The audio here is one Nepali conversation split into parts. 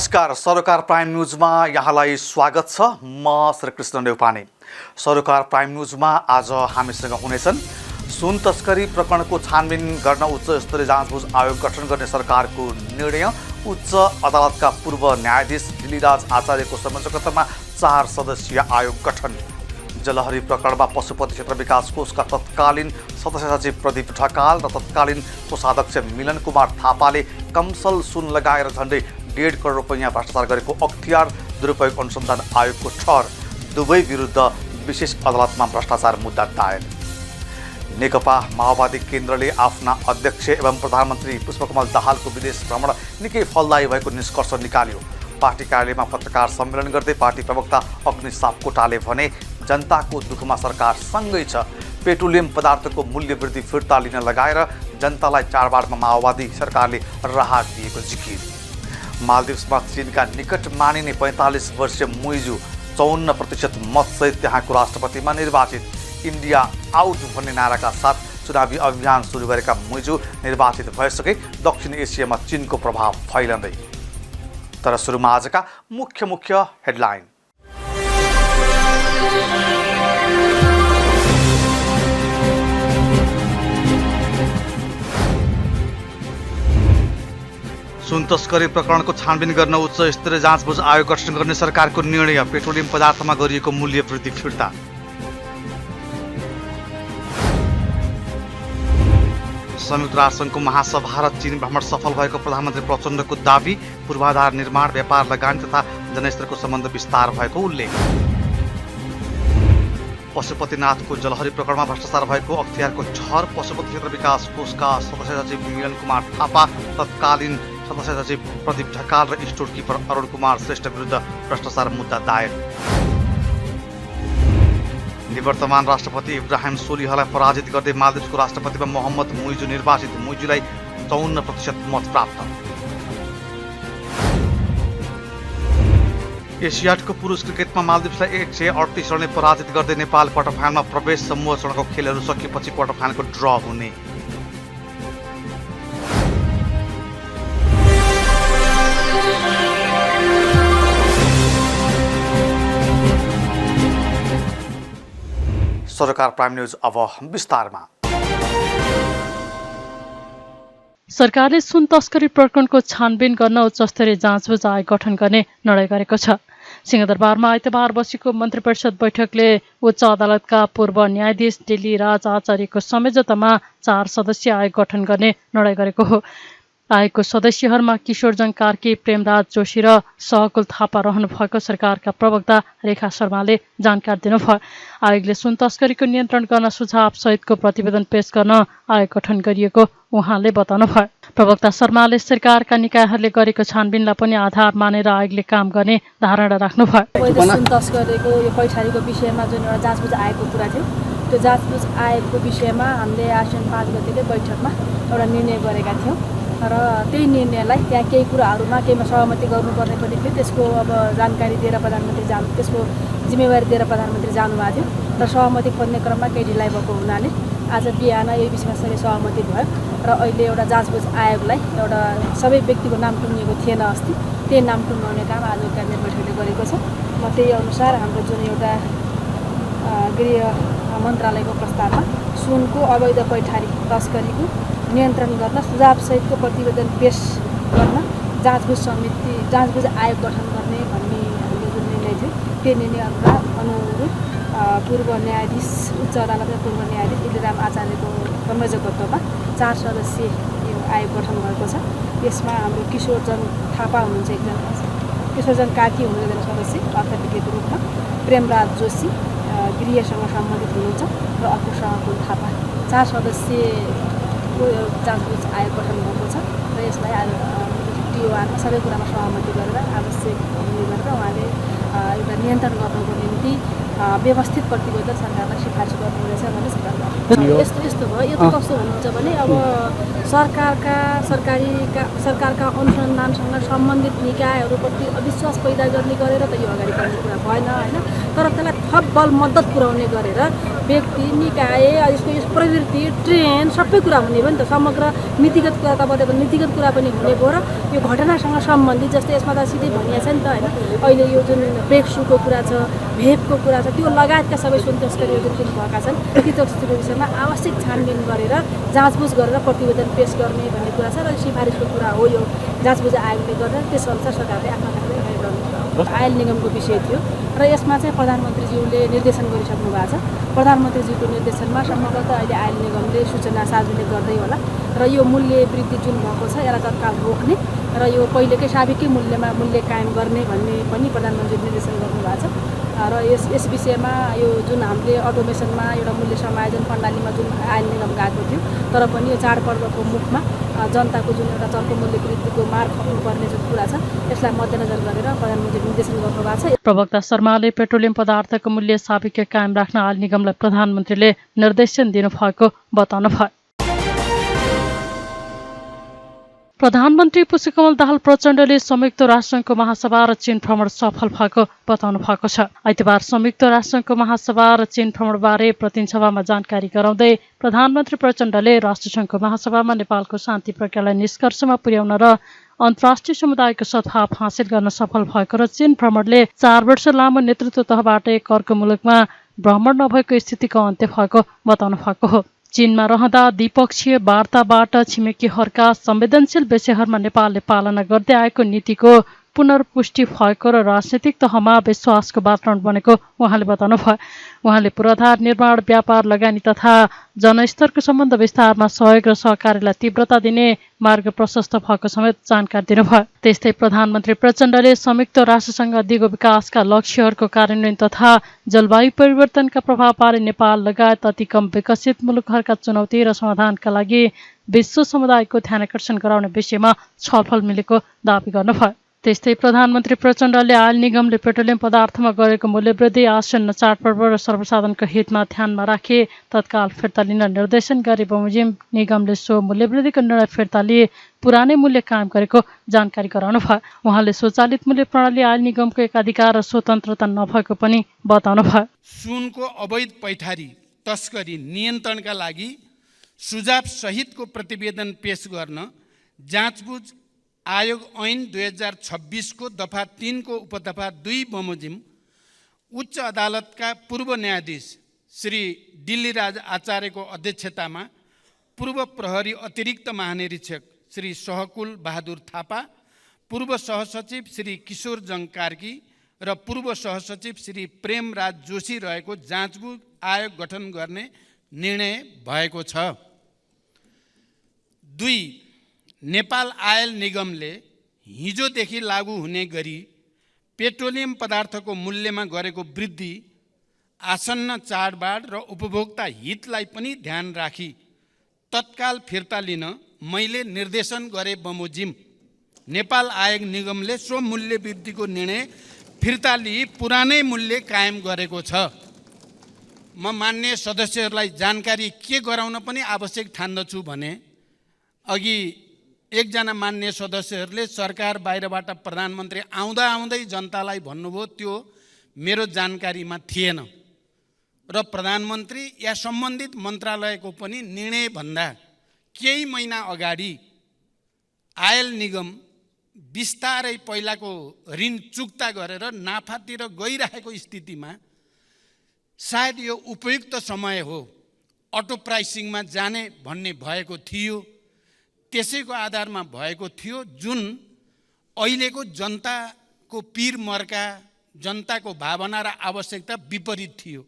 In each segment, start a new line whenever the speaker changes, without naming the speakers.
नमस्कार, सरोकार प्राइम न्यूजमा यहाँलाई स्वागत छ। म श्रीकृष्ण नेउपाने। सरोकार प्राइम न्यूजमा आज हामीसँग हुनेछन् सुन तस्करी प्रकरणको छानबिन गर्न उच्च स्तरीय जाँचबुझ आयोग गठन गर्ने सरकारको निर्णय, उच्च अदालतका पूर्व न्यायाधीश दिलीराज आचार्यको संयोजकत्वमा 4 सदस्यीय आयोग गठन, जलहरी प्रकरणमा पशुपति क्षेत्र विकास कोषका तत्कालीन सदस्य सचिव प्रदीप ढकाल र तत्कालीन कोषाध्यक्ष मिलन कुमार थापाले कमसल सुन लगाएर झन्डै 1.5 करोड रुपैयाँ भ्रष्टाचार गरेको अख्तियार दुरुपयोग अनुसन्धान आयोगको ठहर, दुवै विरुद्ध विशेष अदालतमा भ्रष्टाचार मुद्दा दायर। नेकपा माओवादी केन्द्रले आफ्ना अध्यक्ष एवं प्रधानमन्त्री पुष्पकमल दाहालको विदेश भ्रमण निकै फलदायी भएको निष्कर्ष निकाल्यो। पार्टी कार्यालयमा पत्रकार सम्मेलन गर्दै पार्टी प्रवक्ता अग्नि सापकोटाले भने जनताको दुःखमा सरकार सँगै छ। पेट्रोलियम पदार्थको मूल्य वृद्धि फिर्ता लिन लगाएर जनतालाई चाडबाडमा माओवादी सरकारले राहत दिएको जिकिर। मालदिप्समा चीनका निकट मानिने 45 वर्षीय मुइजू 54% मतसहित त्यहाँको राष्ट्रपतिमा निर्वाचित। इन्डिया आउट भन्ने नाराका साथ चुनावी अभियान सुरु गरेका मुइजू निर्वाचित भइसके दक्षिण एसियामा चीनको प्रभाव फैलँदै। तर सुरुमा आजका मुख्य हेडलाइन। सुन तस्करी प्रकरणको छानबिन गर्न उच्च स्तरीय जाँचबुझ आयोग गठन गर्ने सरकारको निर्णय, पेट्रोलियम पदार्थमा गरिएको मूल्य वृद्धि फिर्ता। संयुक्त राष्ट्रसङ्घको महासभा र चीन भ्रमण सफल भएको प्रधानमन्त्री प्रचण्डको दाबी, पूर्वाधार निर्माण, व्यापार, लगानी तथा जनस्तरको सम्बन्ध विस्तार भएको उल्लेख। पशुपतिनाथको जलहरी प्रकरणमा भ्रष्टाचार भएको अख्तियारको ठहर, पशुपति क्षेत्र विकास कोषका सदस्य सचिव मिलन कुमार थापा, तत्कालीन सदस्य सचिव प्रदीप ढकाल र स्टोर किपर अरुण कुमार श्रेष्ठ विरुद्ध भ्रष्टाचार मुद्दा दायर। निवर्तमान राष्ट्रपति इब्राहिम सोलिहलाई पराजित गर्दै मालदिप्सको राष्ट्रपतिमा मोहम्मद मुइजू निर्वाचित, मुइजूलाई 54% मत प्राप्त। एसियाडको पुरुष क्रिकेटमा मालदिप्सलाई 138 रनले पराजित गर्दै नेपाल क्वार्टर फाइनलमा प्रवेश। समूह चरणको खेलहरू सकिएपछि क्वार्टर फाइनलको ड्र हुने। सरकार प्राइम न्यूज अब विस्तारमा।
सरकारले सुन तस्करी प्रकरणको छानबिन गर्न उच्च स्तरीय जाँचबुझ आयोग गठन गर्ने निर्णय गरेको छ। सिंहदरबारमा आइतबार बसेको मन्त्री परिषद बैठकले उच्च अदालतका पूर्व न्यायाधीश दिलीराज आचार्यको संयोजकत्वमा 4 सदस्यीय आयोग गठन गर्ने निर्णय गरेको हो। आयोगको सदस्यहरूमा किशोरजङ कार्की, प्रेमराज जोशी र सहकुल थापा रहनु भएको सरकारका प्रवक्ता रेखा शर्माले जानकारी दिनुभयो। आयोगले सुन तस्करीको नियन्त्रण गर्न सुझाव सहितको प्रतिवेदन पेश गर्न आयोग गठन गरिएको उहाँले बताउनुभयो। प्रवक्ता शर्माले सरकारका निकायहरूले गरेको छानबिनलाई पनि आधार मानेर आयोगले काम गर्ने धारणा राख्नुभयो।
सुन तस्करीको यो पैठारीको विषयमा जुन एउटा जाँचबुझ आयोगको कुरा थियो, त्यो जाँचबुझ आयोगको विषयमा हामीले आश्विन 5 गतेको बैठकमा एउटा निर्णय गरेका थियौँ र त्यही निर्णयलाई त्यहाँ केही कुराहरूमा केहीमा सहमति गर्नुपर्ने पनि थियो। त्यसको अब जानकारी दिएर प्रधानमन्त्री त्यसको जिम्मेवारी दिएर प्रधानमन्त्री जानुभएको थियो र सहमति खोज्ने क्रममा केही ढिलाइ भएको हुनाले आज बिहान यही विषयमा सबै सहमति भयो र अहिले एउटा जाँचबुझ आयोगलाई एउटा सबै व्यक्तिको नाम टुङ्गिएको थिएन अस्ति, त्यही नाम टुङ्गाउने काम आज क्याबिनेट बैठकले गरेको छ। म त्यही अनुसार हाम्रो जुन एउटा गृह मन्त्रालयको प्रस्तावमा सुनको अवैध पैठारी तस्करीको नियन्त्रण गर्न सुझावसहितको प्रतिवेदन पेश गर्न जाँचबुझ आयोग गठन गर्ने भन्ने हामीले जुन निर्णय थियो, त्यो निर्णय अनुरूप पूर्व न्यायाधीश उच्च अदालतका पूर्व न्यायाधीश दिलीराज आचार्यको संयोजकत्वमा 4 सदस्यीय यो आयोग गठन भएको छ। यसमा हाम्रो किशोरजङ थापा हुनुहुन्छ एकजना, किशोरजङ कार्की हुनुहुन्छ एकजना सदस्य अर्थविज्ञको रूपमा, प्रेमराज जोशी गृहसँग सम्बन्धित हुनुहुन्छ र अर्को सहकुल थापा। 4 सदस्यीय जाँचबुझ आयोग गठन भएको छ र यसलाई टिओआरमा सबै कुरामा सहमति गरेर आवश्यक गरेर उहाँले एउटा नियन्त्रण गर्नको निम्ति व्यवस्थित प्रतिवेदन सरकारलाई सिफारिस गर्नु रहेछ भन्ने सरकारलाई यस्तो भयो। यो त कस्तो हुनुहुन्छ भने अब सरकारका अनुसन्धानसँग सम्बन्धित निकायहरूप्रति अविश्वास पैदा गर्ने गरेर त यो अगाडि बढ्ने कुरा भएन होइन। तर त्यसलाई थप बल मद्दत पुर्याउने गरेर व्यक्ति निकाय यसको प्रवृत्ति ट्रेन्ड सबै कुरा हुने भयो नि त। समग्र नीतिगत कुरा तपाईँले त नीतिगत कुरा पनि हुने भयो र यो घटनासँग सम्बन्धित जस्तै यसमा त सिधै भनिएको छ नि त होइन। अहिले यो जुन ब्रेकसुको कुरा छ, भेपको कुरा छ, त्यो लगायतका सबै सुन तस्करीहरू जुन भएका छन् ती तस्करीको विषयमा आवश्यक छानबिन गरेर जाँचबुझ गरेर प्रतिवेदन पेश गर्ने भन्ने कुरा छ र सिफारिसको कुरा हो। यो जाँचबुझ आयोगले गरेर त्यसअनुसार सरकारले आफ्नो कार्यवाही गरिरहनु आयल निगमको विषय थियो र यसमा चाहिँ प्रधानमन्त्रीज्यूले निर्देशन गरिसक्नु भएको छ। प्रधानमन्त्रीज्यूको निर्देशनमा सम्भवतः अहिले आयल निगमले सूचना सार्वजनिक गर्दै होला र यो मूल्य वृद्धि जुन भएको छ यसलाई तत्काल रोक्ने र यो पहिलेकै साबिकै मूल्यमा मूल्य कायम गर्ने भन्ने पनि प्रधानमन्त्रीले निर्देशन गर्नुभएको छ। र यस विषयमा यो जुन हामीले अटोमेसनमा एउटा मूल्य समायोजन प्रणालीमा जुन आयल निगम गएको थियो तर पनि यो चाडपर्वको मुखमा जनताको जुन एउटा चर्को मूल्य वृद्धिको मार खप्नुपर्ने जुन कुरा छ यसलाई मध्यनजर गरेर प्रधानमन्त्रीले निर्देशन गर्नुभएको छ।
प्रवक्ता शर्माले पेट्रोलियम पदार्थको मूल्य साबिकै कायम राख्न आयल निगमलाई प्रधानमन्त्रीले निर्देशन दिनुभएको बताउनुभयो। प्रधानमन्त्री पुष्पकमल दाहाल प्रचण्डले संयुक्त राष्ट्रसङ्घको महासभा र चीन भ्रमण सफल भएको बताउनु भएको छ। आइतबार संयुक्त राष्ट्रसङ्घको महासभा र चीन भ्रमणबारे प्रतिनिधिसभामा जानकारी गराउँदै प्रधानमन्त्री प्रचण्डले राष्ट्रसङ्घको महासभामा नेपालको शान्ति प्रक्रियालाई निष्कर्षमा पुर्याउन र अन्तर्राष्ट्रिय समुदायको सद्भाव हासिल गर्न सफल भएको र चीन भ्रमणले 4 वर्ष लामो नेतृत्व तहबाट एक अर्को मुलुकमा भ्रमण नभएको स्थितिको अन्त्य भएको बताउनु भएको हो। चीनमा रहँदा द्विपक्षीय वार्ताबाट छिमेकीहरूका संवेदनशील विषयहरूमा नेपालले पालना गर्दै आएको नीतिको पुनर्पुष्टि भएको र राजनीतिक तहमा विश्वासको वातावरण बनेको उहाँले बताउनुभयो। उहाँले पूर्वाधार निर्माण, व्यापार, लगानी तथा जनस्तरको सम्बन्ध विस्तारमा सहयोग र सहकार्यलाई तीव्रता दिने मार्ग प्रशस्त भएको समेत जानकारी दिनुभयो। त्यस्तै प्रधानमन्त्री प्रचण्डले संयुक्त राष्ट्रसङ्घ दिगो विकासका लक्ष्यहरूको कार्यान्वयन तथा जलवायु परिवर्तनका प्रभावबारे नेपाल लगायत अति कम विकसित मुलुकहरूका चुनौती र समाधानका लागि विश्व समुदायको ध्यानाकर्षण गराउने विषयमा छलफल मिलेको दावी गर्नुभयो। त्यस्तै प्रधानमन्त्री प्रचण्डले आयल निगमले पेट्रोलियम पदार्थमा गरेको मूल्यवृद्धि आसन्न चाडपर्व र सर्वसाधारणको हितमा ध्यानमा राखी तत्काल फिर्ता लिन निर्देशन गरे बमोजिम निगमले सो मूल्यवृद्धिको निर्णय फिर्ता लिए पुरानै मूल्य कायम गरेको जानकारी गराउनुभयो। उहाँले स्वचालित मूल्य प्रणाली आयल निगमको एकाधिकार र स्वतन्त्रता नभएको पनि बताउनुभयो।
सुनको अवैध पैठारी तस्करी नियन्त्रणका लागि सुझाव सहितको प्रतिवेदन पेश गर्न जाँचबुझ आयोग ऐन 2026 को दफा 3 को उपदफा 2 बमोजिम उच्च अदालतका पूर्व न्यायाधीश श्री दिल्लीराज आचार्यको अध्यक्षतामा पूर्व प्रहरी अतिरिक्त महानिरीक्षक श्री सहकुल बहादुर थापा, पूर्व सहसचिव श्री किशोर जङ कार्की र पूर्व सहसचिव श्री प्रेमराज जोशी रहेको जाँचबुझ आयोग गठन गर्ने निर्णय भएको छ। 2. नेपाल आयल निगमले हिजोदेखि लागू हुने गरी पेट्रोलियम पदार्थको मूल्यमा गरेको वृद्धि आसन्न चाडबाड र उपभोक्ता हितलाई पनि ध्यान राखी तत्काल फिर्ता लिन मैले निर्देशन गरे बमोजिम नेपाल आयल निगमले सो मूल्य वृद्धिको निर्णय फिर्ता लिई पुरानै मूल्य कायम गरेको छ। म मान्य सदस्यहरूलाई जानकारी के गराउन पनि आवश्यक ठान्दछु भने अघि एकजना मान्य सदस्यहरूले सरकार बाहिरबाट प्रधानमन्त्री आउँदा आउँदै जनतालाई भन्नुभयो, त्यो मेरो जानकारीमा थिएन र प्रधानमन्त्री या सम्बन्धित मन्त्रालयको पनि निर्णयभन्दा केही महिना अगाडि आयल निगम बिस्तारै पहिलाको ऋण चुक्ता गरेर नाफातिर गइरहेको स्थितिमा सायद यो उपयुक्त समय हो अटो प्राइसिङमा जाने भन्ने भएको थियो। त्यसैको आधारमा भएको थियो जुन अहिलेको जनताको पीर मर्का, जनताको भावना र आवश्यकता विपरीत थियो।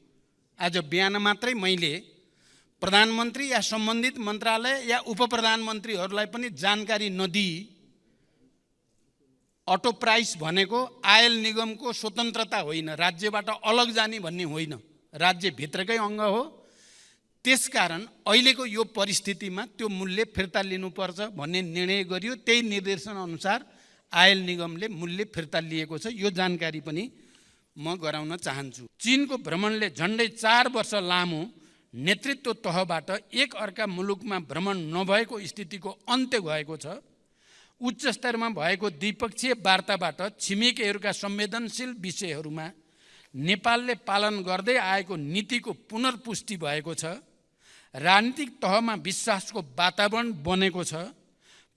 आज बिहान मात्रै मैले प्रधानमन्त्री या सम्बन्धित मन्त्रालय या उपप्रधानमन्त्रीहरूलाई पनि जानकारी नदिई अटो प्राइस भनेको आयल निगमको स्वतन्त्रता होइन, राज्यबाट अलग जाने भन्ने होइन, राज्यभित्रकै अङ्ग हो। त्यसकारण अहिलेको यो परिस्थितिमा त्यो मूल्य फिर्ता लिनुपर्छ भन्ने निर्णय गरियो। त्यही निर्देशन अनुसार आयल निगमले मूल्य फिर्ता लिएको छ। यो जानकारी पनि म गराउन चाहन्छु। चीनको भ्रमणले झन्डै 4 वर्ष लामो नेतृत्व तहबाट एक अर्का मुलुकमा भ्रमण नभएको स्थितिको अन्त्य भएको छ। उच्च स्तरमा भएको द्विपक्षीय वार्ताबाट छिमेकीहरूका संवेदनशील विषयहरूमा नेपालले पालन गर्दै आएको नीतिको पुनर्पुष्टि भएको छ। राजनीतिक तहमा विश्वासको वातावरण बनेको छ।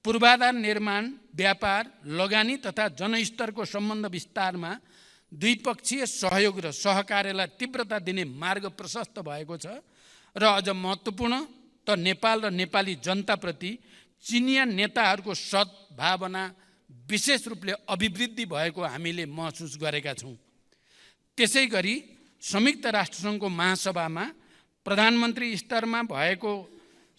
पूर्वाधार निर्माण, व्यापार, लगानी तथा जनस्तरको सम्बन्ध विस्तारमा द्विपक्षीय सहयोग र सहकार्यलाई तीव्रता दिने मार्ग प्रशस्त भएको छ। र अझ महत्त्वपूर्ण त नेपाल र नेपाली जनताप्रति चिनिया नेताहरूको सद्भावना विशेष रूपले अभिवृद्धि भएको हामीले महसुस गरेका छौँ। त्यसै गरी संयुक्त राष्ट्रसङ्घको महासभामा प्रधानमन्त्री स्तरमा भएको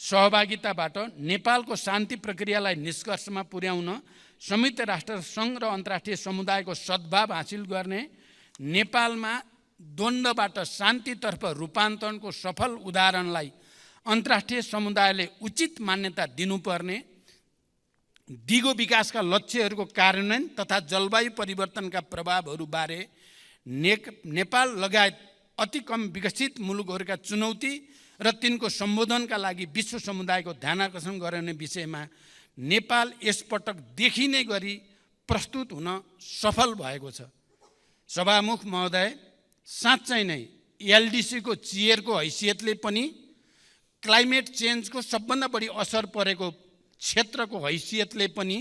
सहभागिताबाट नेपालको शान्ति प्रक्रियालाई निष्कर्षमा पुर्याउन संयुक्त राष्ट्रसङ्घ र अन्तर्राष्ट्रिय समुदायको सद्भाव हासिल गर्ने, नेपालमा द्वन्द्वबाट शान्तितर्फ रूपान्तरणको सफल उदाहरणलाई अन्तर्राष्ट्रिय समुदायले उचित मान्यता दिनुपर्ने, दिगो विकासका लक्ष्यहरूको कार्यान्वयन तथा जलवायु परिवर्तनका प्रभावहरूबारे नेपाल लगायत अति कम विकसित मुलुकहरूका चुनौती र तिनको सम्बोधनका लागि विश्व समुदायको ध्यानाकर्षण गराउने विषयमा नेपाल यसपटक देखिने गरी प्रस्तुत हुन सफल भएको छ। सभामुख महोदय, साँच्चै नै एलडिसीको चेयरको हैसियतले पनि, क्लाइमेट चेन्जको सबभन्दा बढी असर परेको क्षेत्रको हैसियतले पनि,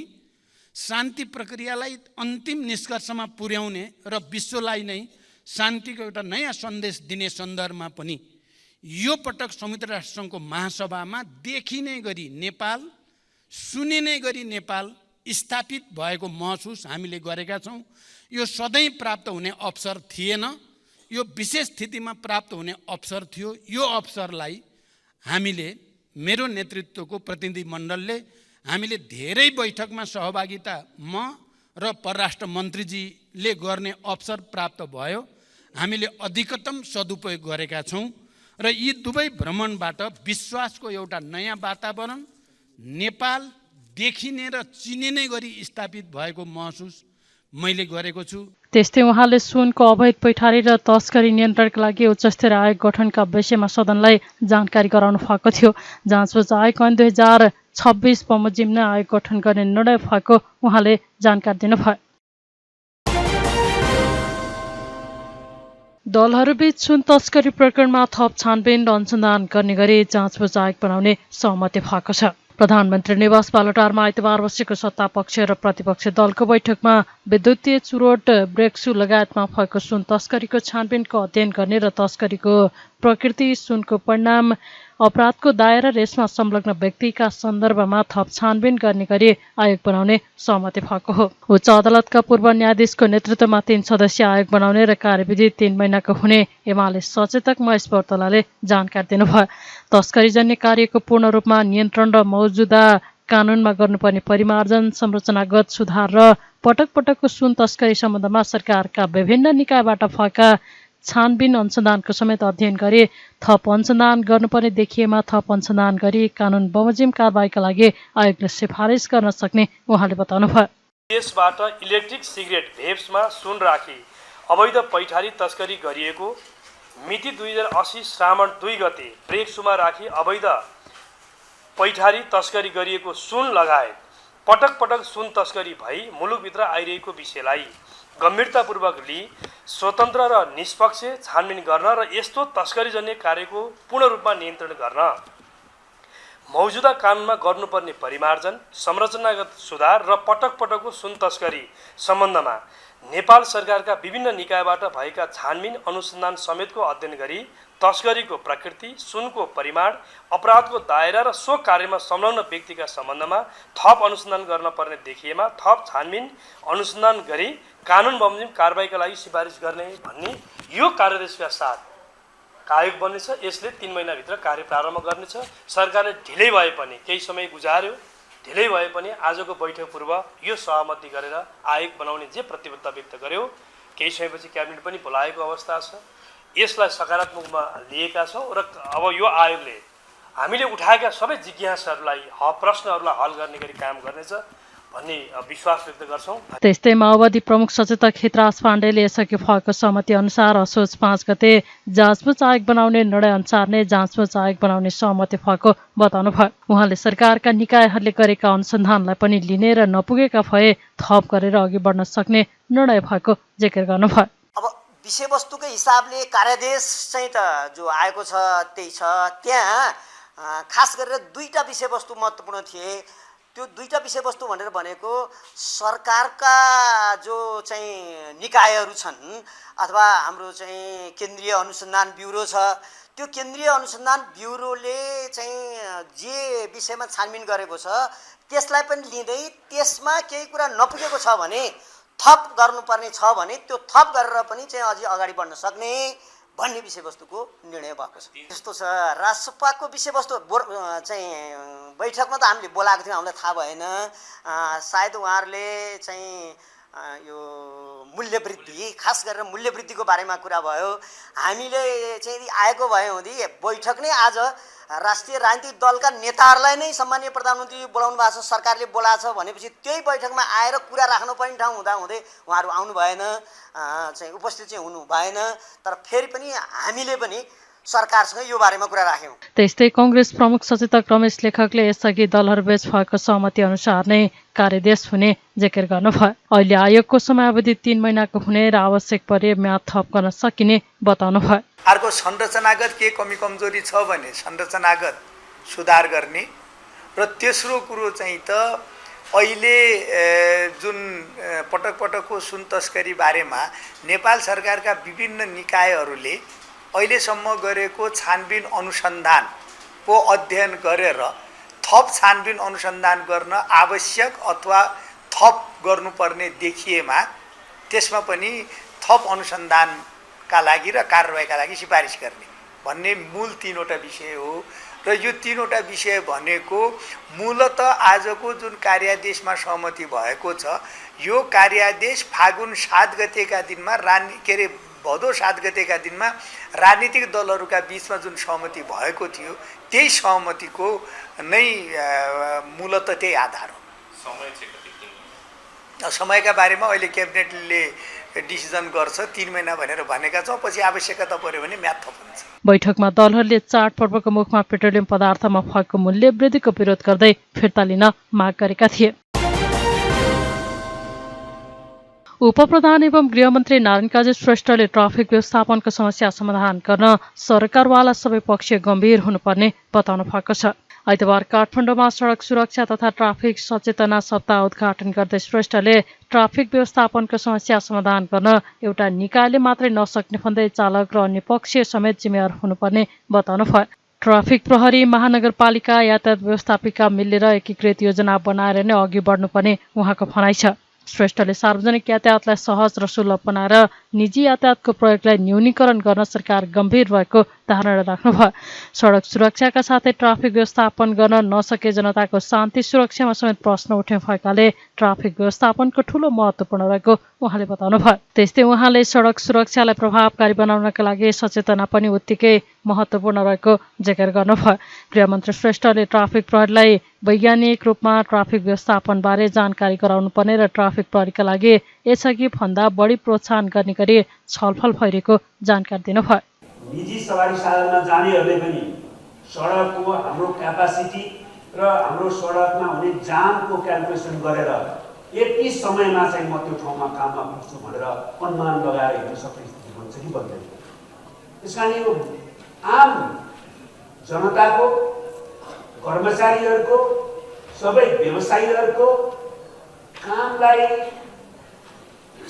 शान्ति प्रक्रियालाई अन्तिम निष्कर्षमा पुर्याउने र विश्वलाई नै शान्तिको एउटा नयाँ सन्देश दिने सन्दर्भमा पनि यो पटक संयुक्त राष्ट्रसङ्घको महासभामा देखिने गरी नेपाल, सुनिने गरी नेपाल स्थापित भएको महसुस हामीले गरेका छौँ। यो सधैँ प्राप्त हुने अवसर थिएन, यो विशेष स्थितिमा प्राप्त हुने अवसर थियो। यो अवसरलाई हामीले, मेरो नेतृत्वको प्रतिनिधिमण्डलले हामीले धेरै बैठकमा सहभागिता म र परराष्ट्र मन्त्रीजीले गर्ने अवसर प्राप्त भयो। हामीले अधिकतम सदुपयोग गरेका छौँ र यी दुवै भ्रमणबाट विश्वासको एउटा नयाँ वातावरण, नेपाल देखिने र चिनिने गरी स्थापित भएको महसुस मैले गरेको छु।
त्यस्तै उहाँले सुनको अवैध पैठारी र तस्करी नियन्त्रणका लागि उच्चस्तरीय आयोग गठनका विषयमा सदनलाई जानकारी गराउनु भएको थियो। जाँचबुझ आयोग ऐन 2026 बमोजिम नै आयोग गठन गर्ने निर्णय भएको उहाँले जानकारी दिनुभयो। दलहरूबीच सुन तस्करी प्रकरणमा थप छानबिन र अनुसन्धान गर्ने गरी जाँचबुझ आयोग बनाउने सहमति भएको छ। प्रधानमन्त्री निवास बालुटारमा आइतबार बसेको सत्तापक्ष र प्रतिपक्ष दलको बैठकमा विद्युतीय चुरोट, ब्रेक्सु लगायतमा भएको सुन तस्करीको छानबिनको अध्ययन गर्ने र तस्करीको प्रकृति, सुनको परिणाम, अपराधको दायरा र यसमा संलग्न व्यक्तिका सन्दर्भमा थप छानबिन गर्ने गरी आयोग बनाउने सहमति भएको हो। उच्च अदालतका पूर्व न्यायाधीशको नेतृत्वमा 3 सदस्यीय आयोग बनाउने र कार्यविधि 3 महिनाको हुने एमाले सचेतक महेश बर्तलाले जानकारी दिनुभयो। तस्करीजन्य कार्यको पूर्ण रूपमा नियन्त्रण र मौजुदा कानुनमा गर्नुपर्ने परिमार्जन, संरचनागत सुधार र पटक पटकको सुन तस्करी सम्बन्धमा सरकारका विभिन्न निकायबाट भएका छानबिन अनुसन्धानको समेत अध्ययन गरी थप अनुसन्धान गर्नुपर्ने देखिएमा थप अनुसन्धान गरी कानुन बमोजिम कारबाहीका लागि आयोगले सिफारिस गर्न सक्ने उहाँले बताउनुभयो।
देशबाट इलेक्ट्रिक सिगरेट भेप्समा सुन राखी अवैध पैठारी तस्करी गरिएको मिति 2080 श्रावण 2 गते ब्रेक्सुमा राखी अवैध पैठारी तस्करी गरिएको सुन लगायत पटक पटक सुन तस्करी भई मुलुकभित्र आइरहेको विषयलाई गम्भीरतापूर्वक लिई स्वतन्त्र र निष्पक्ष छानबिन गर्न र यस्तो तस्करीजन्य कार्यको पूर्ण रूपमा नियन्त्रण गर्न मौजुदा कानुनमा गर्नुपर्ने परिमार्जन, संरचनागत सुधार र पटक पटकको सुन तस्करी सम्बन्धमा नेपाल सरकारका विभिन्न निकायबाट भएका छानबिन अनुसन्धान समेतको अध्ययन गरी तस्करीको प्रकृति, सुनको परिमाण, अपराधको दायरा र सो कार्यमा संलग्न व्यक्तिका सम्बन्धमा थप अनुसन्धान गर्न पर्ने देखिएमा थप छानबिन अनुसन्धान गरी कानुन बमोजिम कारबाहीका लागि सिफारिस गर्ने भन्ने यो कार्यदेशका साथ आयोग बन्नेछ। यसले 3 महिनाभित्र कार्य प्रारम्भ गर्नेछ। सरकारले ढिलै भए पनि, केही समय गुजार्यो, ढिलै भए पनि आजको बैठक पूर्व यो सहमति गरेर आयोग बनाउने जे प्रतिबद्धता व्यक्त गर्यो, केही समयपछि क्याबिनेट पनि बोलाएको अवस्था छ। यसलाई सकारात्मकमा लिएका छौँ र अब यो आयोगले हामीले उठाएका सबै जिज्ञासाहरूलाई, प्रश्नहरूलाई हल गर्ने गरी काम गर्नेछ। भन्ने विश्वास व्यक्त गर्छौँ।
त्यस्तै माओवादी प्रमुख सचेतक हितराज पाण्डेले यसअघि भएको सहमति अनुसार असोज 5 गते जाँचबुझ आयोग बनाउने निर्णय अनुसार नै जाँचबुझ आयोग बनाउने सहमति भएको बताउनुभयो। उहाँले सरकारका निकायहरूले गरेका अनुसन्धानलाई पनि लिने र नपुगेका भए थप गरेर अघि बढ्न सक्ने निर्णय भएको जिकिर गर्नुभयो।
अब विषयवस्तुकै हिसाबले कार्यादेश चाहिँ त जो आएको छ त्यही छ। त्यहाँ खास गरेर दुईटा विषयवस्तु महत्त्वपूर्ण थिए। त्यो दुईटा विषयवस्तु भनेको सरकारका जो चाहिँ निकायहरू छन् अथवा हाम्रो चाहिँ केन्द्रीय अनुसन्धान ब्युरो छ, त्यो केन्द्रीय अनुसन्धान ब्युरोले चाहिँ जे विषयमा छानबिन गरेको छ त्यसलाई पनि लिँदै त्यसमा केही कुरा नपुगेको छ भने थप गर्नुपर्ने छ भने त्यो थप गरेर पनि चाहिँ अझै अगाडि बढ्न सक्ने भन्ने विषयवस्तुको निर्णय भएको छ। यस्तो छ राजसभाको विषयवस्तु चाहिँ बैठकमा त हामीले बोलाएको थियौँ, हामीलाई थाहा भएन। सायद उहाँहरूले चाहिँ यो मूल्य वृद्धि खास गरेर मूल्य वृद्धिको बारेमा कुरा भयो। हामीले चाहिँ आएको भए हुँदी बैठक नै आज राष्ट्रिय राजनीतिक दलका नेताहरूलाई नै सम्मानीय प्रधानमन्त्री बोलाउनु भएको छ, सरकारले बोलाएको छ भनेपछि त्यही बैठकमा आएर कुरा राख्नुपर्ने ठाउँ हुँदाहुँदै उहाँहरू आउनु भएन, चाहिँ उपस्थित चाहिँ हुनु भएन। तर फेरि पनि हामीले पनि सरकारसँग यो बारेमा कुरा राख्यौँ।
त्यस्तै कांग्रेस प्रमुख सचेतक रमेश लेखकले यसअघि दलहरूबीच भएको सहमति अनुसार नै कार्यदेश हुने जिकिर गर्नुभयो। अहिले आयोगको समयावधि 3 महिनाको हुने र आवश्यक परे म्याद थप गर्न सकिने बताउनुभयो।
अर्को संरचनागत के कमी कमजोरी छ भने संरचनागत सुधार गर्ने र तेस्रो कुरो चाहिँ त अहिले जुन पटक पटकको सुन तस्करी बारेमा नेपाल सरकारका विभिन्न निकायहरूले अहिलेसम्म गरेको छानबिन अनुसन्धानको अध्ययन गरेर थप छानबिन अनुसन्धान गर्न आवश्यक अथवा थप गर्नुपर्ने देखिएमा त्यसमा पनि थप अनुसन्धानका लागि र कारबाहीका लागि सिफारिस गर्ने भन्ने मूल 3वटा विषय हो। र यो 3वटा विषय भनेको मूलत आजको जुन कार्यादेशमा सहमति भएको छ यो कार्यादेश फागुन 7 गतेका दिनमा भदौ 7 गतेका दिनमा राजनीतिक दलहरूका बीचमा जुन सहमति भएको थियो त्यही सहमतिको नै मूलत त्यही आधार हो। समयका बारेमा अहिले क्याबिनेटले डिसिजन गर्छ, 3 महिना भनेर भनेका छौँ, पछि आवश्यकता पर्यो भने म्याद थपिन्छ।
बैठकमा दलहरूले चाडपर्वको मुखमा पेट्रोलियम पदार्थमा भएको मूल्य वृद्धिको विरोध गर्दै फिर्ता लिन माग गरेका थिए। उपप्रधान एवं गृहमन्त्री नारायण काजी श्रेष्ठले ट्राफिक व्यवस्थापनको समस्या समाधान गर्न सरकारवाला सबै पक्ष गम्भीर हुनुपर्ने बताउनु भएको छ। आइतबार काठमाडौँमा सडक सुरक्षा तथा ट्राफिक सचेतना सप्ताह उद्घाटन गर्दै श्रेष्ठले ट्राफिक व्यवस्थापनको समस्या समाधान गर्न एउटा निकायले मात्रै नसक्ने भन्दै चालक र अन्य पक्षीय समेत जिम्मेवार हुनुपर्ने बताउनुभयो। ट्राफिक प्रहरी महानगरपालिका यातायात व्यवस्थापिका मिलेर एकीकृत योजना बनाएर नै अघि बढ्नुपर्ने उहाँको भनाइ छ। श्रेष्ठले सार्वजनिक यातायातलाई सहज र सुलभ बनाएर निजी यातायातको प्रयोगलाई न्यूनीकरण गर्न सरकार गम्भीर भएको धारणा राख्नुभयो। सडक सुरक्षाका साथै ट्राफिक व्यवस्थापन गर्न नसके जनताको शान्ति सुरक्षामा समेत प्रश्न उठ्ने भएकाले ट्राफिक व्यवस्थापनको ठूलो महत्त्वपूर्ण रहेको उहाँले बताउनुभयो। त्यस्तै उहाँले सडक सुरक्षालाई प्रभावकारी बनाउनका लागि सचेतना पनि उत्तिकै महत्त्वपूर्ण रहेको जिकिर गर्नुभयो। गृहमन्त्री श्रेष्ठले ट्राफिक प्रहरीलाई वैज्ञानिक रूपमा ट्राफिक व्यवस्थापनबारे जानकारी गराउनुपर्ने र ट्राफिक प्रहरीका लागि यसअघि भन्दा बढी प्रोत्साहन गर्ने गरी छलफल भइरहेको जानकारी दिनुभयो।
निजी सवारी साधनमा जानेहरूले पनि सडकको हाम्रो क्यापासिटी र हाम्रो सडकमा हुने जामको क्यालकुलेसन गरेर यति समयमा चाहिँ म त्यो ठाउँमा काममा पुग्छु भनेर अनुमान लगाएर हिँड्न सक्ने स्थिति बन्छ कि बन्दैन। त्यस कारण यो आम जनताको, कर्मचारीहरूको, सबै व्यवसायीहरूको कामलाई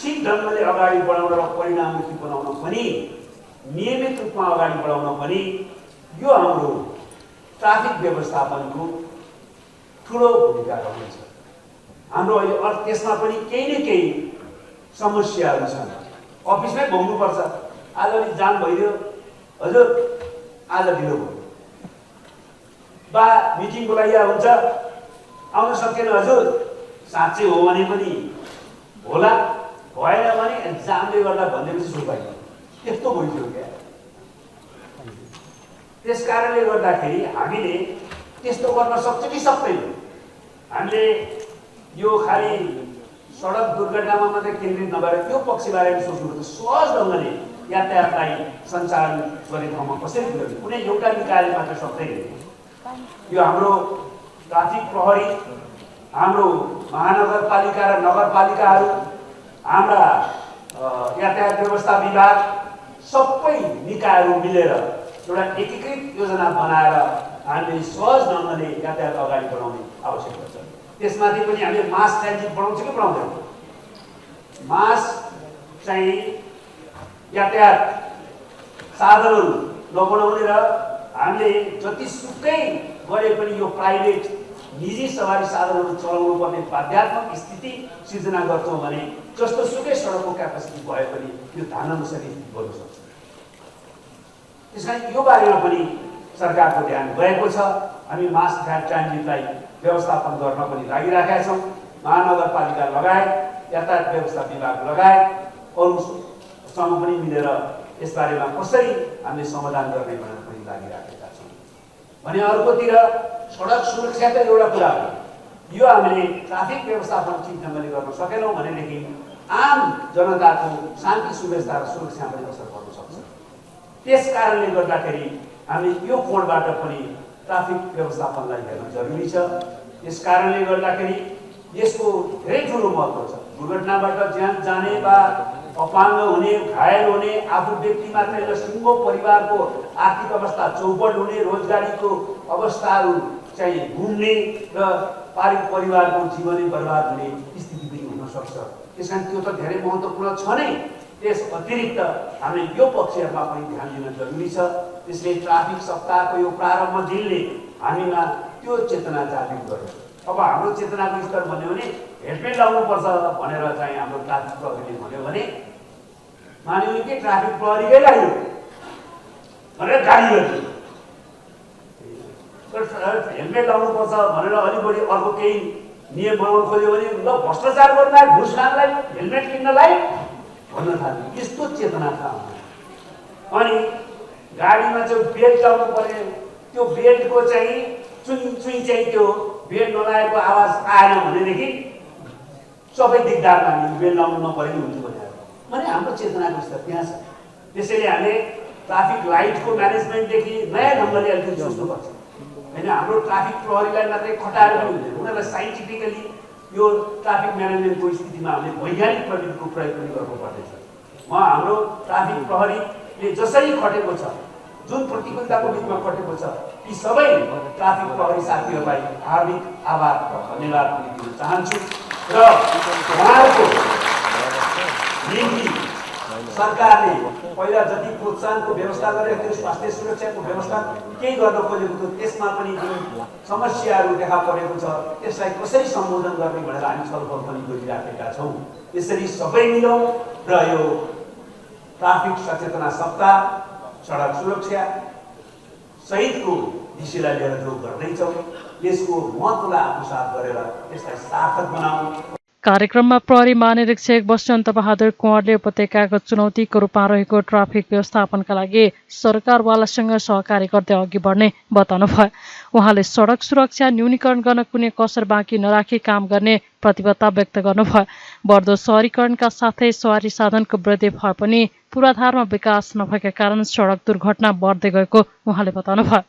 ठिक ढङ्गले अगाडि बढाउन र परिणाममुखी बनाउन पनि नियमित रूपमा अगाडि बढाउन पनि यो हाम्रो ट्राफिक व्यवस्थापनको ठुलो भूमिका रहन्छ। हाम्रो अहिले त्यसमा पनि केही न केही समस्याहरू छन्। अफिसमै भोग्नुपर्छ, आज अलिक जाम भइदियो, हजुर आज ढिलो भयो, बा मिटिङ बोलाइया हुन्छ आउन सकेन हजुर, साँच्चै हो भने पनि होला, भएन भने जामले गर्दा भन्दैपछि सुपाइयो, यस्तो भइदियो क्या। त्यस कारणले गर्दाखेरि हामीले त्यस्तो गर्न सक्छ कि सक्दैनौँ। हामीले यो खालि सडक दुर्घटनामा मात्रै केन्द्रित नभएर त्यो पक्षबारे पनि सोच्नुपर्छ। सहज ढङ्गले यातायातलाई सञ्चालन गर्ने ठाउँमा कसरी पुर्याउने, कुनै एउटा निकायले मात्र सक्दैन। यो हाम्रो ट्राफिक प्रहरी, हाम्रो महानगरपालिका र नगरपालिकाहरू, हाम्रा यातायात व्यवस्था विभाग, सबै निकायहरू मिलेर एउटा एकीकृत योजना बनाएर हामीले सहज ढङ्गले यातायात अगाडि बढाउने आवश्यकता छ। त्यसमाथि पनि हामीले मास ट्रान्जिट बढाउँछ कि बढाउँदैन? मास चाहिँ यातायात साधनहरू नबनाउने र हामीले जतिसुकै गरे पनि यो प्राइभेट निजी सवारी साधनहरू चलाउनु पर्ने बाध्यात्मक स्थिति सिर्जना गर्छौँ भने जस्तो सुकै सडकको क्यापेसिटी भए पनि यो धाननुसारी गर्न सक्छ। त्यस कारण यो बारेमा पनि सरकारको ध्यान गएको छ। हामी मास ट्रान्जिटलाई व्यवस्थापन गर्न पनि लागिरहेका छौँ। महानगरपालिका लगायत यातायात व्यवस्था विभाग लगायत अरूसँग पनि मिलेर यसबारेमा कसरी हामीले समाधान गर्ने भनेर पनि लागिराखेका छौँ। भने अर्कोतिर सडक सुरक्षा त एउटा कुरा हो, यो हामीले ट्राफिक व्यवस्थापन ठिक ढङ्गले गर्न सकेनौँ भनेदेखि आम जनताको शान्ति सुव्यवस्था र सुरक्षा पनि असर पर्न सक्छ। त्यस कारणले गर्दाखेरि हामीले यो कोणबाट पनि ट्राफिक व्यवस्थापनलाई हेर्न जरुरी छ। यस कारणले गर्दाखेरि यसको धेरै ठुलो महत्त्व छ। दुर्घटनाबाट ज्यान जाने वा अपाङ्ग हुने, घायल हुने, आफू व्यक्ति मात्रै होइन सिङ्गो परिवारको आर्थिक अवस्था चौपट हुने, रोजगारीको अवस्थाहरू चाहिँ घुम्ने र परिवारको जीवनै बर्बाद हुने स्थिति पनि हुन सक्छ। त्यस कारण त्यो त धेरै महत्त्वपूर्ण छ नै। त्यस अतिरिक्त हामीले यो पक्षहरूमा पनि ध्यान दिन जरुरी छ। त्यसले ट्राफिक सप्ताहको यो प्रारम्भ दिनले हामीमा त्यो चेतना जागृत गर्छ। अब हाम्रो चेतनाको स्तर भन्यो भने हेलमेट लाउनुपर्छ भनेर चाहिँ हाम्रो ट्राफिक प्रहरीले भन्यो भने मानियो कि ट्राफिक प्रहरीकै लाग्यो भनेर गाडी गर्यो। हेलमेट लाउनुपर्छ भनेर अलि बढी अर्को केही नियम बनाउनु खोज्यो भने ल भ्रष्टाचार गर्नलाई, घुस खानलाई, हेलमेट किन्नलाई भन्न थाल्यो। यस्तो चेतना छ। अनि गाडीमा चाहिँ बेल्ट लाउनु पर्ने, त्यो बेल्टको चाहिँ चुई चाहिँ त्यो बेल्ट नलागेको आवाज आएन भनेदेखि सबै दिगदार लाग्ने, बेल्ट लाउनु नपरेको हुन्थ्यो भनेर। भने हाम्रो चेतनाको स्तर त्यहाँ छ। त्यसैले हामीले ट्राफिक लाइटको म्यानेजमेन्टदेखि नयाँ ढङ्गले अलिकति सोच्नुपर्छ। होइन हाम्रो ट्राफिक प्रहरीलाई मात्रै खटाएर पनि हुँदैन, उनीहरूलाई साइन्टिफिकली यो ट्राफिक म्यानेजमेन्टको स्थितिमा हामीले वैज्ञानिक प्रविधिको प्रयोग पनि गर्नुपर्नेछ। हाम्रो ट्राफिक प्रहरीले जसरी खटेको छ, जुन प्रतिकूलताको बिचमा खटेको छ, यी सबै ट्राफिक प्रहरी साथीहरूलाई हार्दिक आभार र धन्यवाद पनि दिन चाहन्छु। र उहाँहरूको निम्ति सरकारले पहिला जति प्रोत्साहनको व्यवस्था गरेको थियो, स्वास्थ्य सुरक्षाको व्यवस्था केही गर्न खोजेको थियो, त्यसमा पनि जुन समस्याहरू देखा परेको छ त्यसलाई कसरी सम्बोधन गर्ने भनेर हामी छलफल पनि गरिराखेका छौँ। यसरी सबै मिलौँ र यो ट्राफिक सचेतना सप्ताह, सडक सुरक्षा सहितको विषयलाई लिएर जो गर्दैछौँ यसको महत्त्वलाई आत्मसात गरेर यसलाई सार्थक बनाउँ।
कार्यक्रममा प्रहरी महानिरीक्षक वसन्त बहादुर कुँवरले उपत्यकाको चुनौतीको रूपमा रहेको ट्राफिक व्यवस्थापनका लागि सरकारवालासँग सहकारी गर्दै अघि बढ्ने बताउनुभयो। उहाँले सडक सुरक्षा न्यूनीकरण गर्न कुनै कसर बाँकी नराखी काम गर्ने प्रतिबद्धता व्यक्त गर्नुभयो। बढ्दो सहरीकरणका साथै सवारी साधनको वृद्धि भए पनि पूर्वाधारमा विकास नभएका कारण सडक दुर्घटना बढ्दै गएको उहाँले बताउनुभयो।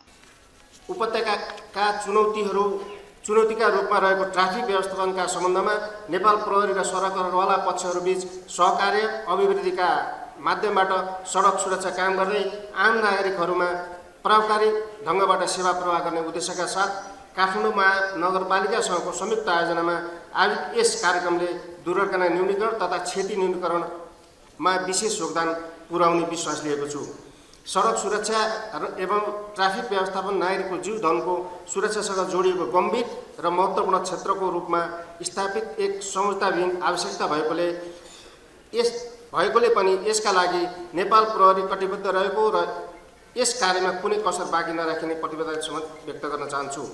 उपत्यकाका चुनौतीका रूपमा रहेको ट्राफिक व्यवस्थापनका सम्बन्धमा नेपाल प्रहरी र सरकारवाला पक्षहरूबीच सहकार्य अभिवृद्धिका माध्यमबाट सडक सुरक्षा कायम गर्दै आम नागरिकहरूमा प्रभावकारी ढङ्गबाट सेवा प्रवाह गर्ने उद्देश्यका साथ काठमाडौँ महानगरपालिकासँगको संयुक्त आयोजनामा आयोजित यस कार्यक्रमले दुर्घटना न्यूनीकरण तथा क्षति न्यूनीकरणमा विशेष योगदान पुर्याउने विश्वास लिएको छु। सडक सुरक्षा एवं ट्राफिक व्यवस्थापन नागरिकको जीव धनको सुरक्षासँग जोडिएको गम्भीर र महत्त्वपूर्ण क्षेत्रको रूपमा स्थापित एक समझदाविहीन आवश्यकता भएकोले पनि यसका लागि नेपाल प्रहरी कटिबद्ध रहेको र यस कार्यमा कुनै कसर बाँकी नराखिने प्रतिबद्धता व्यक्त गर्न चाहन्छु।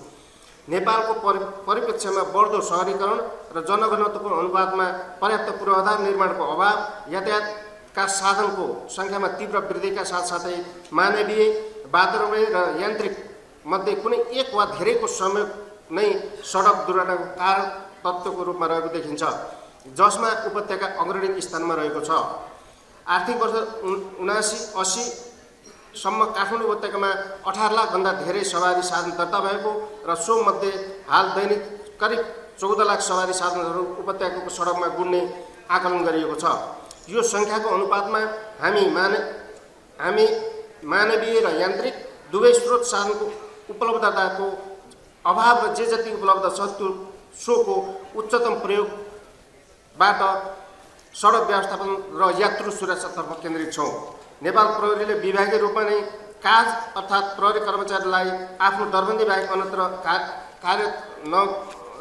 नेपालको परिप्रेक्ष्यमा बढ्दो सहरीकरण र जनघनत्वको अनुपातमा पर्याप्त पूर्वाधार निर्माणको अभाव, यातायातका साधनको सङ्ख्यामा तीव्र वृद्धिका साथसाथै मानवीय, वातावरणीय र यान्त्रिक मध्ये कुनै एक वा धेरैको संयोग नै सडक दुर्घटनाको कारण तत्त्वको रूपमा रहेको देखिन्छ, जसमा उपत्यका अग्रणी स्थानमा रहेको छ। आर्थिक वर्ष 79-80 सम्म काठमाडौँ उपत्यकामा 18 लाखभन्दा धेरै सवारी साधन दर्ता भएको र सो मध्ये हाल दैनिक करिब 14 लाख सवारी साधनहरू उपत्यकाको सडकमा गुड्ने आकलन गरिएको छ। यो सङ्ख्याको अनुपातमा हामी मानवीय र यान्त्रिक दुवै स्रोत साधनको उपलब्धताको अभाव र जे जति उपलब्ध छ त्यो सोको उच्चतम प्रयोगबाट सडक व्यवस्थापन र यात्रु सुरक्षातर्फ केन्द्रित छौँ। नेपाल प्रहरीले विभागीय रूपमा नै काज अर्थात् प्रहरी कर्मचारीलाई आफ्नो दरबन्दी बाहेक अन्यत्र कार्य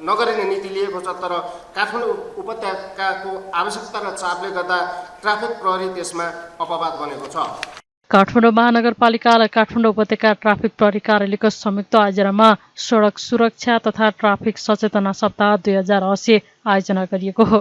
नगरिने नीति लिएको छ, तर काठमाडौँ उपत्यकाको आवश्यकता र चापले गर्दा ट्राफिक प्रहरी त्यसमा अपवाद बनेको छ।
काठमाडौँ महानगरपालिका र काठमाडौँ उपत्यका ट्राफिक प्रहरी कार्यालयको संयुक्त आयोजनामा सडक सुरक्षा तथा ट्राफिक सचेतना सप्ताह 2080 आयोजना गरिएको हो।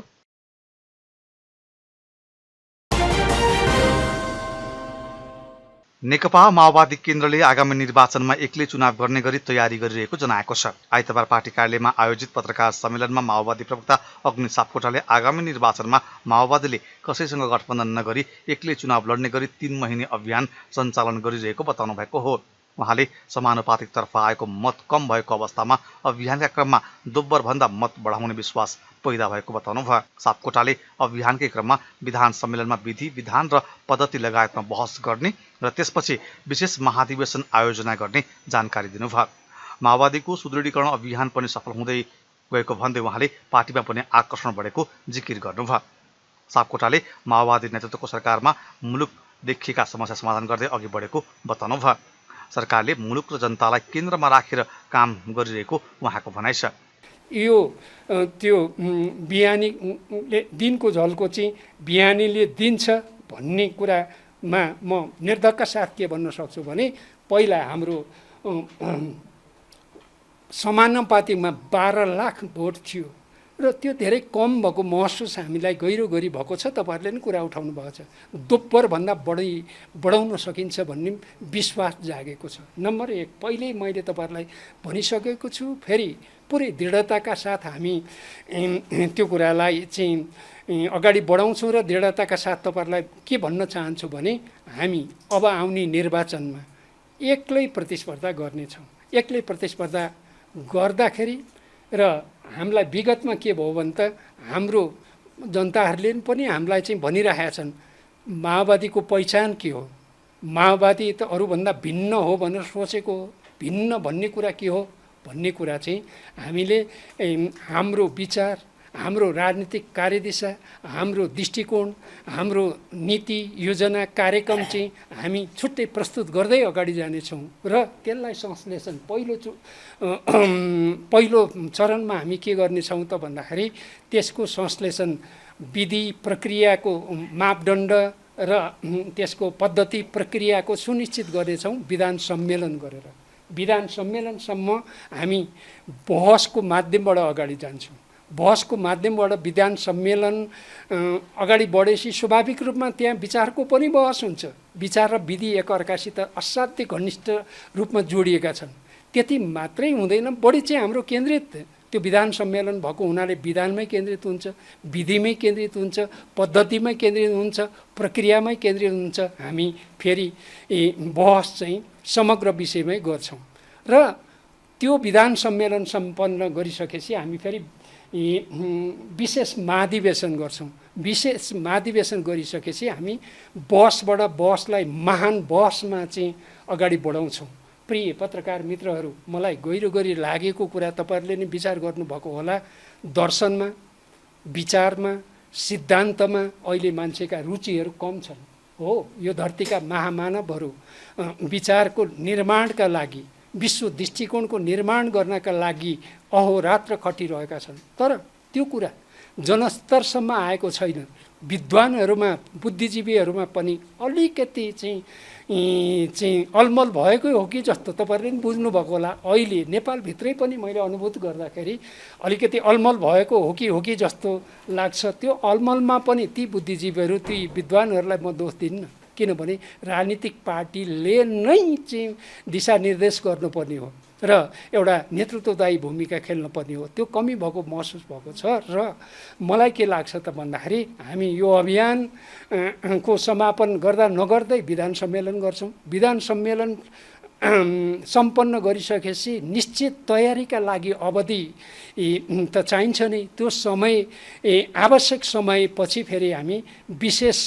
नेकपा माओवादी केन्द्रले आगामी निर्वाचनमा एक्लै चुनाव गर्ने गरी तयारी गरिरहेको जनाएको छ। आइतबार पार्टी कार्यालयमा आयोजित पत्रकार सम्मेलनमा माओवादी प्रवक्ता अग्नि सापकोटाले आगामी निर्वाचनमा माओवादीले कसैसँग गठबन्धन नगरी एक्लै चुनाव लड्ने गरी 3 महिने अभियान सञ्चालन गरिरहेको बताउनु भएको हो। उहाँले समानुपातिकतर्फ आएको मत कम भएको अवस्थामा अभियानका क्रममा दोब्बरभन्दा मत बढाउने विश्वास पैदा भएको बताउनु भयो। सापकोटाले अभियानकै क्रममा विधान सम्मेलनमा विधि, विधान र पद्धति लगायतमा बहस गर्ने र त्यसपछि विशेष महाधिवेशन आयोजना गर्ने जानकारी दिनुभयो। माओवादीको सुदृढीकरण अभियान पनि सफल हुँदै गएको भन्दै उहाँले पार्टीमा पनि आकर्षण बढेको जिकिर गर्नुभयो। सापकोटाले माओवादी नेतृत्वको सरकारमा मुलुक देखिएका समस्या समाधान गर्दै अघि बढेको बताउनु भयो। सरकारले मुलुक र जनतालाई केन्द्रमा राखेर काम गरिरहेको उहाँको भनाइ छ।
यो त्यो बिहानीले दिनको झल्को चाहिँ बिहानीले दिन्छ भन्ने कुरामा म निर्धक्क साथ के भन्न सक्छु भने पहिला हाम्रो समानुपातिकमा 12 लाख भोट थियो र त्यो धेरै कम भएको महसुस हामीलाई गहिरो भएको छ। तपाईँहरूले पनि कुरा उठाउनु भएको छ। दोब्बरभन्दा बढाउन सकिन्छ भन्ने विश्वास जागेको छ। नम्बर 1 पहिल्यै मैले तपाईँहरूलाई भनिसकेको छु, फेरि पुरै दृढताका साथ हामी त्यो कुरालाई चाहिँ अगाडि बढाउँछौँ र दृढताका साथ तपाईँहरूलाई के भन्न चाहन्छु भने हामी अब आउने निर्वाचनमा एक्लै प्रतिस्पर्धा गर्नेछौँ। एक्लै प्रतिस्पर्धा गर्दाखेरि र हामीलाई विगतमा के भयो भने त हाम्रो जनताहरूले पनि हामीलाई चाहिँ भनिरहेका छन् माओवादीको पहिचान के हो, माओवादी त अरूभन्दा भिन्न हो भनेर सोचेको हो, भिन्न भन्ने कुरा के हो भन्ने कुरा चाहिँ हामीले हाम्रो विचार, हाम्रो राजनीतिक कार्यदिशा, हाम्रो दृष्टिकोण, हाम्रो नीति योजना कार्यक्रम चाहिँ हामी छुट्टै प्रस्तुत गर्दै अगाडि जानेछौँ र त्यसलाई संश्लेषण पहिलो चरणमा हामी के गर्नेछौँ त भन्दाखेरि त्यसको संश्लेषण विधि प्रक्रियाको मापदण्ड र त्यसको पद्धति प्रक्रियाको सुनिश्चित गर्नेछौँ विधान सम्मेलन गरेर। विधान सम्मेलनसम्म हामी बहसको माध्यमबाट अगाडि जान्छौँ। बहसको माध्यमबाट विधान सम्मेलन अगाडि बढेपछि स्वाभाविक रूपमा त्यहाँ विचारको पनि बहस हुन्छ। विचार र विधि एकअर्कासित असाध्य घनिष्ठ रूपमा जोडिएका छन्। त्यति मात्रै हुँदैन, बढी चाहिँ हाम्रो केन्द्रित त्यो विधान सम्मेलन भएको हुनाले विधानमै केन्द्रित हुन्छ, विधिमै केन्द्रित हुन्छ, पद्धतिमै केन्द्रित हुन्छ, प्रक्रियामै केन्द्रित हुन्छ। हामी फेरि बहस चाहिँ समग्र विषयमै गर्छौँ र त्यो विधान सम्मेलन सम्पन्न गरिसकेपछि हामी फेरि विशेष महाधिवेशन गर्छौँ। विशेष महाधिवेशन गरिसकेपछि हामी बहसबाट बहसलाई महान बहसमा चाहिँ अगाडि बढाउँछौँ। प्रिय पत्रकार मित्रहरू, मलाई गहिरो लागेको कुरा तपाईँहरूले नै विचार गर्नुभएको होला। दर्शनमा, विचारमा, सिद्धान्तमा अहिले मान्छेका रुचिहरू कम छन्। हो, यो धरतीका महामानवहरू विचारको निर्माणका लागि, विश्व दृष्टिकोणको निर्माण गर्नका लागि अहोरात्र खटिरहेका छन्, तर त्यो कुरा जनस्तरसम्म आएको छैन। विद्वानहरूमा, बुद्धिजीवीहरूमा पनि अलिकति चाहिँ अलमल भएकै हो कि जस्तो तपाईँहरूले पनि बुझ्नुभएको होला। अहिले नेपालभित्रै पनि मैले अनुभूत गर्दाखेरि अलिकति अलमल भएको हो कि जस्तो लाग्छ। त्यो अलमलमा पनि ती बुद्धिजीवीहरू, ती विद्वानहरूलाई म दोष दिन्न, किनभने राजनीतिक पार्टीले नै चाहिँ दिशानिर्देश गर्नुपर्ने हो। र एउटा नेतृत्वदायी भूमिका खेल्नुपर्ने हो। त्यो कमी भएको महसुस भएको छ र मलाई के लाग्छ त भन्दाखेरि हामी यो अभियान को समापन गर्दा नगर्दै विधान सम्मेलन गर्छौँ। विधान सम्मेलन सम्पन्न गरिसकेपछि निश्चित तयारीका लागि अवधि त चाहिन्छ नै। त्यो समय आवश्यक समयपछि फेरि हामी विशेष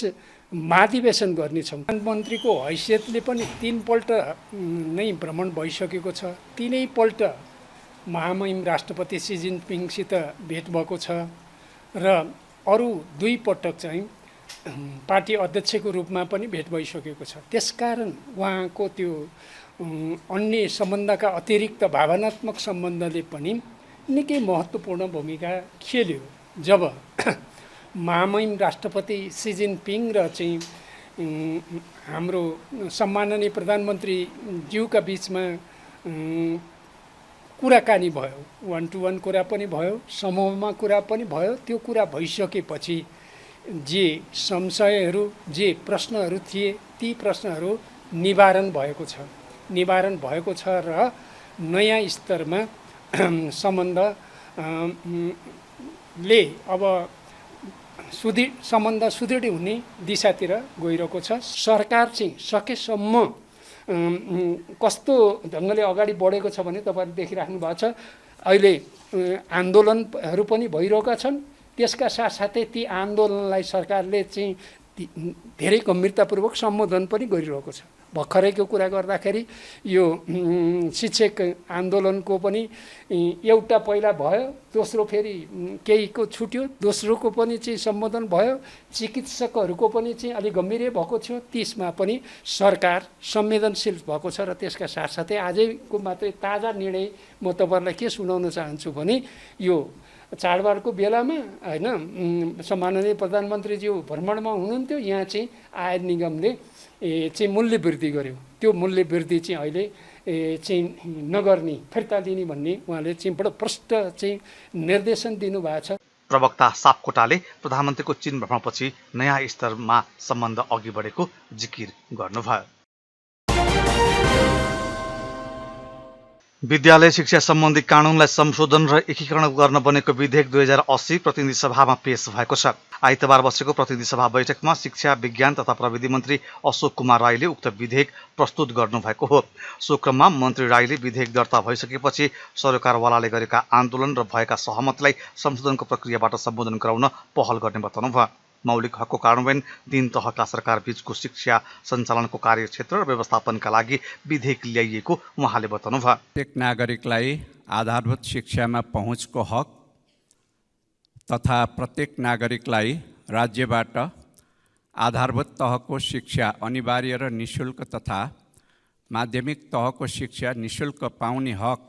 महाधिवेशन गर्नेछौँ। प्रधानमन्त्रीको हैसियतले पनि 3 पल्ट नै भ्रमण भइसकेको छ। 3 पल्ट महामहिम राष्ट्रपति सी जिनपिङसित भेट भएको छ र अरू 2 पटक चाहिँ पार्टी अध्यक्षको रूपमा पनि भेट भइसकेको छ। त्यसकारण उहाँको त्यो अन्य सम्बन्धका अतिरिक्त भावनात्मक सम्बन्धले पनि निकै महत्त्वपूर्ण भूमिका खेल्यो। जब महामहिम राष्ट्रपति सी जिनपिङ र चाहिँ हाम्रो सम्माननीय प्रधानमन्त्रीज्यूका बिचमा कुराकानी भयो, 1-to-1 कुरा पनि भयो, समूहमा कुरा पनि भयो। त्यो कुरा भइसकेपछि जे संशयहरू, जे प्रश्नहरू थिए, ती प्रश्नहरू निवारण भएको छ र नयाँ स्तरमा सम्बन्धले अब सम्बन्ध सुदृढ हुने दिशातिर गइरहेको छ। सरकार चाहिँ सकेसम्म कस्तो ढङ्गले अगाडि बढेको छ भने तपाईँहरूले देखिराख्नु भएको छ। अहिले आन्दोलनहरू पनि भइरहेका छन्। त्यसका साथसाथै ती आन्दोलनलाई सरकारले चाहिँ धेरै गम्भीरतापूर्वक सम्बोधन पनि गरिरहेको छ। भर्खरैको कुरा गर्दाखेरि यो शिक्षक आन्दोलनको पनि एउटा पहिला भयो, दोस्रो फेरि केहीको छुट्यो, दोस्रोको पनि चाहिँ सम्बोधन भयो, चिकित्सकहरूको पनि चाहिँ अलिक गम्भीर भएको थियो। त्यसमा पनि सरकार संवेदनशील भएको छ र त्यसका साथसाथै आजैको मात्रै ताजा निर्णय म तपाईँहरूलाई के सुनाउन चाहन्छु भने यो चाडबाडको बेलामा होइन सम्माननीय प्रधानमन्त्रीज्यू भ्रमणमा हुनुहुन्थ्यो। यहाँ चाहिँ आय निगमले चाहिँ मूल्य वृद्धि गर्यो। त्यो मूल्य वृद्धि चाहिँ अहिले चाहिँ नगर्ने, फिर्ता दिने भन्ने उहाँले चाहिँ बडो प्रष्ट चाहिँ निर्देशन दिनुभएको छ।
प्रवक्ता सापकोटाले प्रधानमन्त्रीको चीन भ्रमणपछि नयाँ स्तरमा सम्बन्ध अघि बढेको जिकिर गर्नुभयो। विद्यालय शिक्षा सम्बन्धी कानुनलाई संशोधन र एकीकरण गर्न बनेको विधेयक 2080 प्रतिनिधि सभामा पेश भएको छ। आइतबार बसेको प्रतिनिधि सभा बैठकमा शिक्षा विज्ञान तथा प्रविधि मन्त्री अशोक कुमार राईले उक्त विधेयक प्रस्तुत गर्नुभएको हो। सो क्रममा मन्त्री राईले विधेयक दर्ता भइसकेपछि सरकारवालाले गरेका आन्दोलन र भएका सहमतिलाई संशोधनको प्रक्रियाबाट सम्बोधन गराउन पहल गर्ने बताउनुभयो। मौलिक हकको कार्यान्वयन 3 तहका सरकार बीचको शिक्षा सञ्चालनको कार्यक्षेत्र र व्यवस्थापनका लागि विधेयक ल्याइएको उहाँले बताउनुभयो।
प्रत्येक नागरिकलाई आधारभूत शिक्षामा पहुँचको हक तथा प्रत्येक नागरिकलाई राज्यबाट आधारभूत तहको शिक्षा अनिवार्य र निःशुल्क तथा माध्यमिक तहको शिक्षा निःशुल्क पाउने हक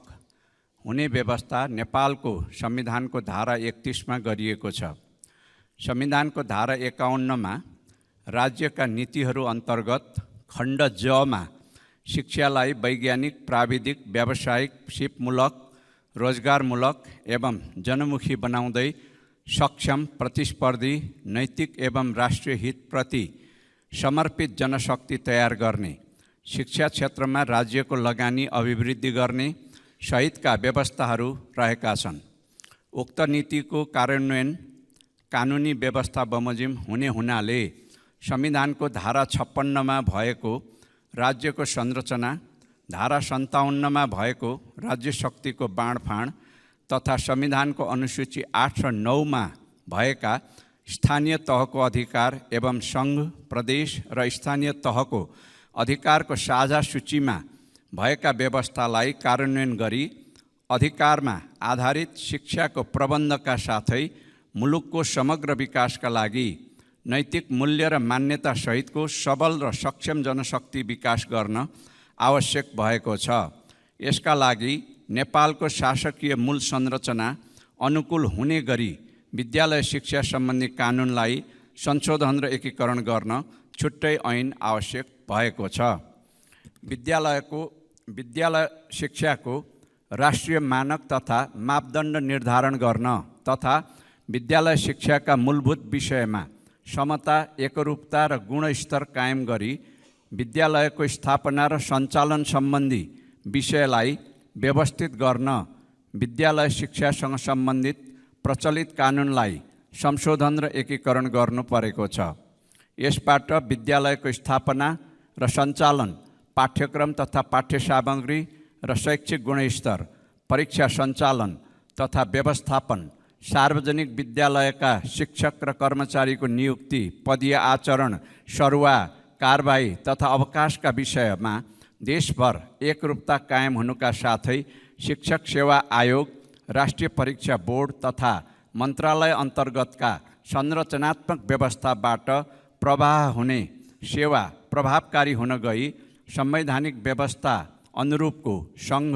हुने व्यवस्था नेपालको संविधानको धारा 31 मा गरिएको छ। संविधानको धारा 51 मा राज्यका नीतिहरू अन्तर्गत खण्ड ज मा शिक्षालाई वैज्ञानिक, प्राविधिक, व्यावसायिक, सिपमूलक, रोजगारमूलक एवं जनमुखी बनाउँदै सक्षम, प्रतिस्पर्धी, नैतिक एवं राष्ट्रिय हितप्रति समर्पित जनशक्ति तयार गर्ने, शिक्षा क्षेत्रमा राज्यको लगानी अभिवृद्धि गर्ने सहितका व्यवस्थाहरू रहेका छन्। उक्त नीतिको कार्यान्वयन कानुनी व्यवस्था बमोजिम हुने हुनाले संविधानको धारा 56 मा भएको राज्यको संरचना, धारा 57 मा भएको राज्य शक्तिको बाँडफाँड तथा संविधानको अनुसूची 8 र 9 मा भएका स्थानीय तहको अधिकार एवं सङ्घ, प्रदेश र स्थानीय तहको अधिकारको साझा सूचीमा भएका व्यवस्थालाई कार्यान्वयन गरी अधिकारमा आधारित शिक्षाको प्रबन्धका साथै मुलुकको समग्र विकासका लागि नैतिक मूल्य र मान्यता सहितको सबल र सक्षम जनशक्ति विकास गर्न आवश्यक भएको छ। यसका लागि नेपालको शासकीय मूल संरचना अनुकूल हुने गरी विद्यालय शिक्षा सम्बन्धी कानुनलाई संशोधन र एकीकरण गर्न छुट्टै ऐन आवश्यक भएको छ। विद्यालय शिक्षाको राष्ट्रिय मानक तथा मापदण्ड निर्धारण गर्न तथा विद्यालय शिक्षाका मूलभूत विषयमा समता, एकरूपता र गुणस्तर कायम गरी विद्यालयको स्थापना र सञ्चालन सम्बन्धी विषयलाई व्यवस्थित गर्न विद्यालय शिक्षासँग सम्बन्धित प्रचलित कानुनलाई संशोधन र एकीकरण गर्नु परेको छ। यसबाट विद्यालयको स्थापना र सञ्चालन, पाठ्यक्रम तथा पाठ्य सामग्री र शैक्षिक गुणस्तर, परीक्षा सञ्चालन तथा व्यवस्थापन, सार्वजनिक विद्यालयका शिक्षक र कर्मचारीको नियुक्ति, पदीय आचरण, सरुवा, कारबाही तथा अवकाशका विषयमा देशभर एकरूपता कायम हुनुका साथै शिक्षक सेवा आयोग, राष्ट्रिय परीक्षा बोर्ड तथा मन्त्रालय अन्तर्गतका संरचनात्मक व्यवस्थाबाट प्रवाह हुने सेवा प्रभावकारी हुन गई संवैधानिक व्यवस्था अनुरूपको सङ्घ,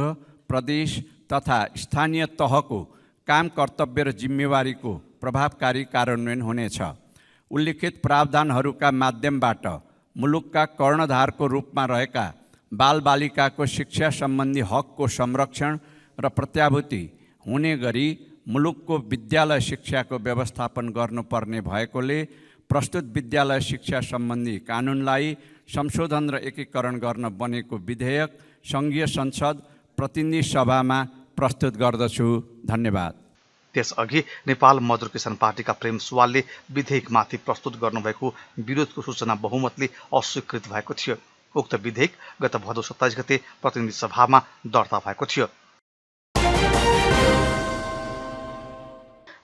प्रदेश तथा स्थानीय तहको काम, कर्तव्य र जिम्मेवारीको प्रभावकारी कार्यान्वयन हुनेछ। उल्लिखित प्रावधानहरूका माध्यमबाट मुलुकका कर्णधारको रूपमा रहेका बालबालिकाको शिक्षा सम्बन्धी हकको संरक्षण र प्रत्याभूति हुने गरी मुलुकको विद्यालय शिक्षाको व्यवस्थापन गर्नुपर्ने भएकोले प्रस्तुत विद्यालय शिक्षा सम्बन्धी कानुनलाई संशोधन र एकीकरण गर्न बनेको विधेयक सङ्घीय संसद प्रतिनिधि सभामा प्रस्तुत गर्दछु। धन्यवाद।
त्यसअघि नेपाल मजदुर किसान पार्टीका प्रेम सुवालले विधेयकमाथि प्रस्तुत गर्नुभएको विरोधको सूचना बहुमतले अस्वीकृत भएको थियो। उक्त विधेयक गत भदौ 27 गते प्रतिनिधि सभामा दर्ता भएको थियो।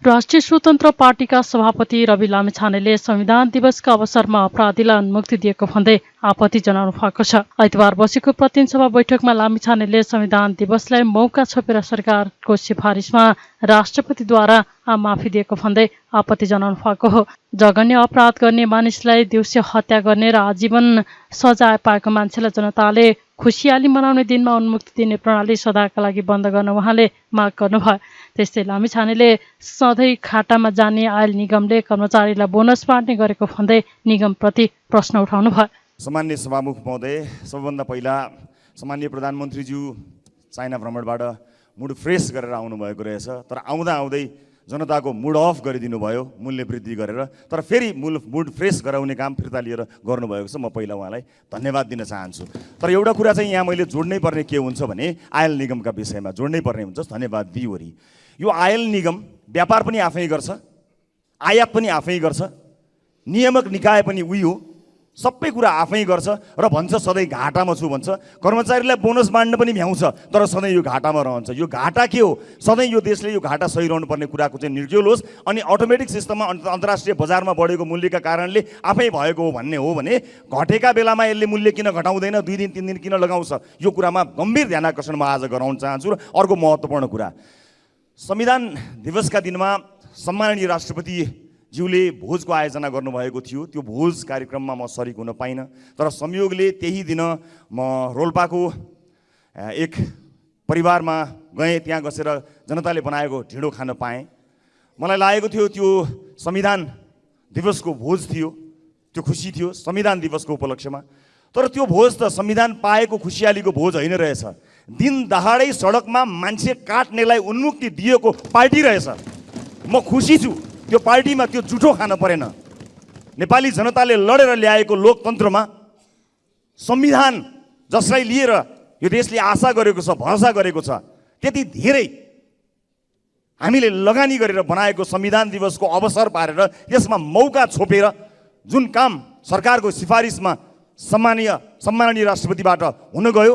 राष्ट्रिय स्वतन्त्र पार्टीका सभापति रवि लामिछानेले संविधान दिवसका अवसरमा अपराधीलाई उन्मुक्ति दिएको भन्दै आपत्ति जनाउनु भएको छ। आइतबार बसेको प्रतिनिधि सभा बैठकमा लामिछानेले संविधान दिवसलाई मौका छोपेर सरकारको सिफारिसमा राष्ट्रपतिद्वारा माफी दिएको भन्दै आपत्ति जनाउनु भएको हो। जघन्य अपराध गर्ने मानिसलाई दिउँसो हत्या गर्ने र आजीवन सजाय पाएको मान्छेलाई जनताले खुसियाली मनाउने दिनमा उन्मुक्ति दिने प्रणाली सदाका लागि बन्द गर्न उहाँले माग गर्नुभयो। त्यस्तै लामिछानेले सधैँ खाटामा जाने आयल निगमले कर्मचारीलाई बोनस बाँड्ने गरेको भन्दै निगमप्रति प्रश्न उठाउनु भयो।
सामान्य सभामुख महोदय, सबभन्दा पहिला सामान्य प्रधानमन्त्रीज्यू चाइना भ्रमणबाट मुड फ्रेस गरेर आउनुभएको रहेछ। तर आउँदै जनताको मुड अफ गरिदिनु भयो मूल्य वृद्धि गरेर। तर फेरि मुड फ्रेस गराउने काम फिर्ता लिएर गर्नुभएको छ। म पहिला उहाँलाई धन्यवाद दिन चाहन्छु। तर एउटा कुरा चाहिँ यहाँ मैले जोड्नै पर्ने के हुन्छ भने आयल निगमका विषयमा जोड्नै पर्ने हुन्छ। धन्यवाद दिइवरी यो आयल निगम व्यापार पनि आफै गर्छ, आयात पनि आफै गर्छ, नियामक निकाय पनि उही हो, सबै कुरा आफै गर्छ र भन्छ सधैँ घाटामा छु भन्छ। कर्मचारीलाई बोनस बाँड्न पनि भ्याउँछ, तर सधैँ यो घाटामा रहन्छ। यो घाटा के हो? सधैँ यो देशले यो घाटा सहिरहनु पर्ने कुराको चाहिँ निर्क्युल होस् अनि अटोमेटिक सिस्टममा अन्तर्राष्ट्रिय बजारमा बढेको मूल्यका कारणले आफै भएको हो भन्ने हो भने घटेका बेलामा यसले मूल्य किन घटाउँदैन, 2 दिन 3 दिन किन लगाउँछ? यो कुरामा गम्भीर ध्यानाकर्षण म आज गराउन चाहन्छु। र अर्को महत्त्वपूर्ण कुरा, संविधान दिवसका दिनमा सम्माननीय राष्ट्रपतिज्यूले भोजको आयोजना गर्नुभएको थियो। त्यो भोज कार्यक्रममा म सरिक हुन पाइनँ, तर संयोगले त्यही दिन म रोल्पाको एक परिवारमा गएँ। त्यहाँ बसेर जनताले बनाएको ढिँडो खान पाएँ। मलाई लागेको थियो त्यो संविधान दिवसको भोज थियो, त्यो खुसी थियो संविधान दिवसको उपलक्ष्यमा। तर त्यो भोज त संविधान पाएको खुसियालीको भोज होइन रहेछ। दिन दहाडै सडकमा मान्छे काट्नेलाई उन्मुक्ति दिएको पार्टी रहेछ। म खुसी छु त्यो पार्टीमा त्यो जुठो खान परेन। नेपाली जनताले लडेर ल्याएको लोकतन्त्रमा संविधान जसलाई लिएर यो देशले आशा गरेको छ, भरोसा गरेको छ, त्यति धेरै हामीले लगानी गरेर बनाएको संविधान दिवसको अवसर पारेर यसमा मौका छोपेर जुन काम सरकारको सिफारिसमा सम्माननीय राष्ट्रपतिबाट हुन गयो,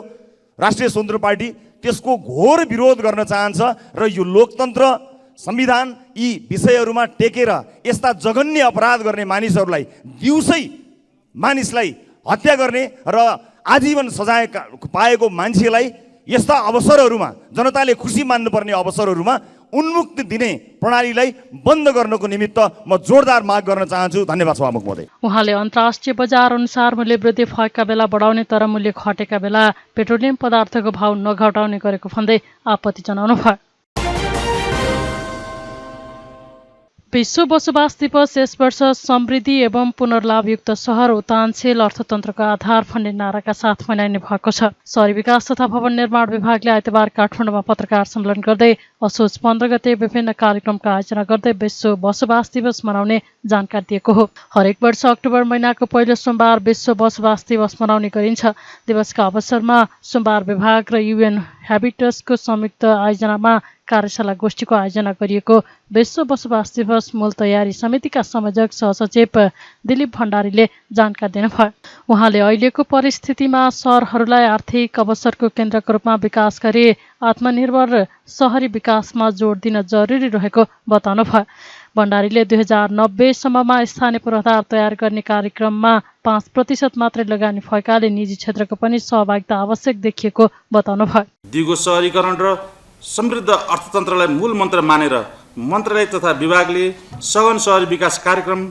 राष्ट्रिय स्वतन्त्र पार्टी त्यसको घोर विरोध गर्न चाहन्छ र यो लोकतन्त्र, संविधान यी विषयहरूमा टेकेर यस्ता जघन्य अपराध गर्ने मानिसहरूलाई, दिउँसै मानिसलाई हत्या गर्ने र आजीवन सजाय पाएको मान्छेलाई यस्ता अवसरहरूमा, जनताले खुसी मान्नुपर्ने अवसरहरूमा उन्मुक्ति दिने प्रणालीलाई बन्द गर्नको निमित्त म जोरदार माग गर्न चाहन्छु। धन्यवाद सभामुख महोदय।
उहाँले अन्तर्राष्ट्रिय बजार अनुसार मूल्य वृद्धि भएका बेला बढाउने तर मूल्य घटेका बेला पेट्रोलियम पदार्थको भाव नघटाउने गरेको भन्दै आपत्ति जनाउनु भयो। विश्व बसोबास दिवस यस वर्ष समृद्धि एवं पुनर्लाभयुक्त सहर उतानशील अर्थतन्त्रको आधार भन्ने नाराका साथ मनाइने भएको छ। शहरी विकास तथा भवन निर्माण विभागले आइतबार काठमाडौँमा पत्रकार सम्मेलन गर्दै असोज 15 गते विभिन्न कार्यक्रमका आयोजना गर्दै विश्व बसोबास दिवस मनाउने जानकारी दिएको हो। हरेक वर्ष अक्टोबर महिनाको पहिलो सोमबार विश्व बसोबास दिवस मनाउने गरिन्छ। दिवसका अवसरमा सोमबार विभाग र UN ह्याबिटसको संयुक्त आयोजनामा कार्यशाला गोष्ठीको आयोजना गरिएको विश्व बसोबास दिवस मूल तयारी समितिका संयोजक सहसचिव दिलीप भण्डारीले जानकारी दिनुभयो। उहाँले अहिलेको परिस्थितिमा सहरहरूलाई आर्थिक अवसरको केन्द्रको रूपमा विकास गरी आत्मनिर्भर सहरी विकासमा जोड दिन जरुरी रहेको बताउनुभयो। भण्डारीले 2090 सम्ममा स्थानीय पूर्वाधार तयार गर्ने कार्यक्रममा 5% मात्रै लगानी भएकाले निजी क्षेत्रको पनि सहभागिता आवश्यक देखिएको बताउनुभयो।
दिगो सहरीकरण र समृद्ध अर्थतन्त्रलाई मूल मन्त्र मानेर मन्त्रालय तथा विभागले सघन सहरी विकास कार्यक्रम,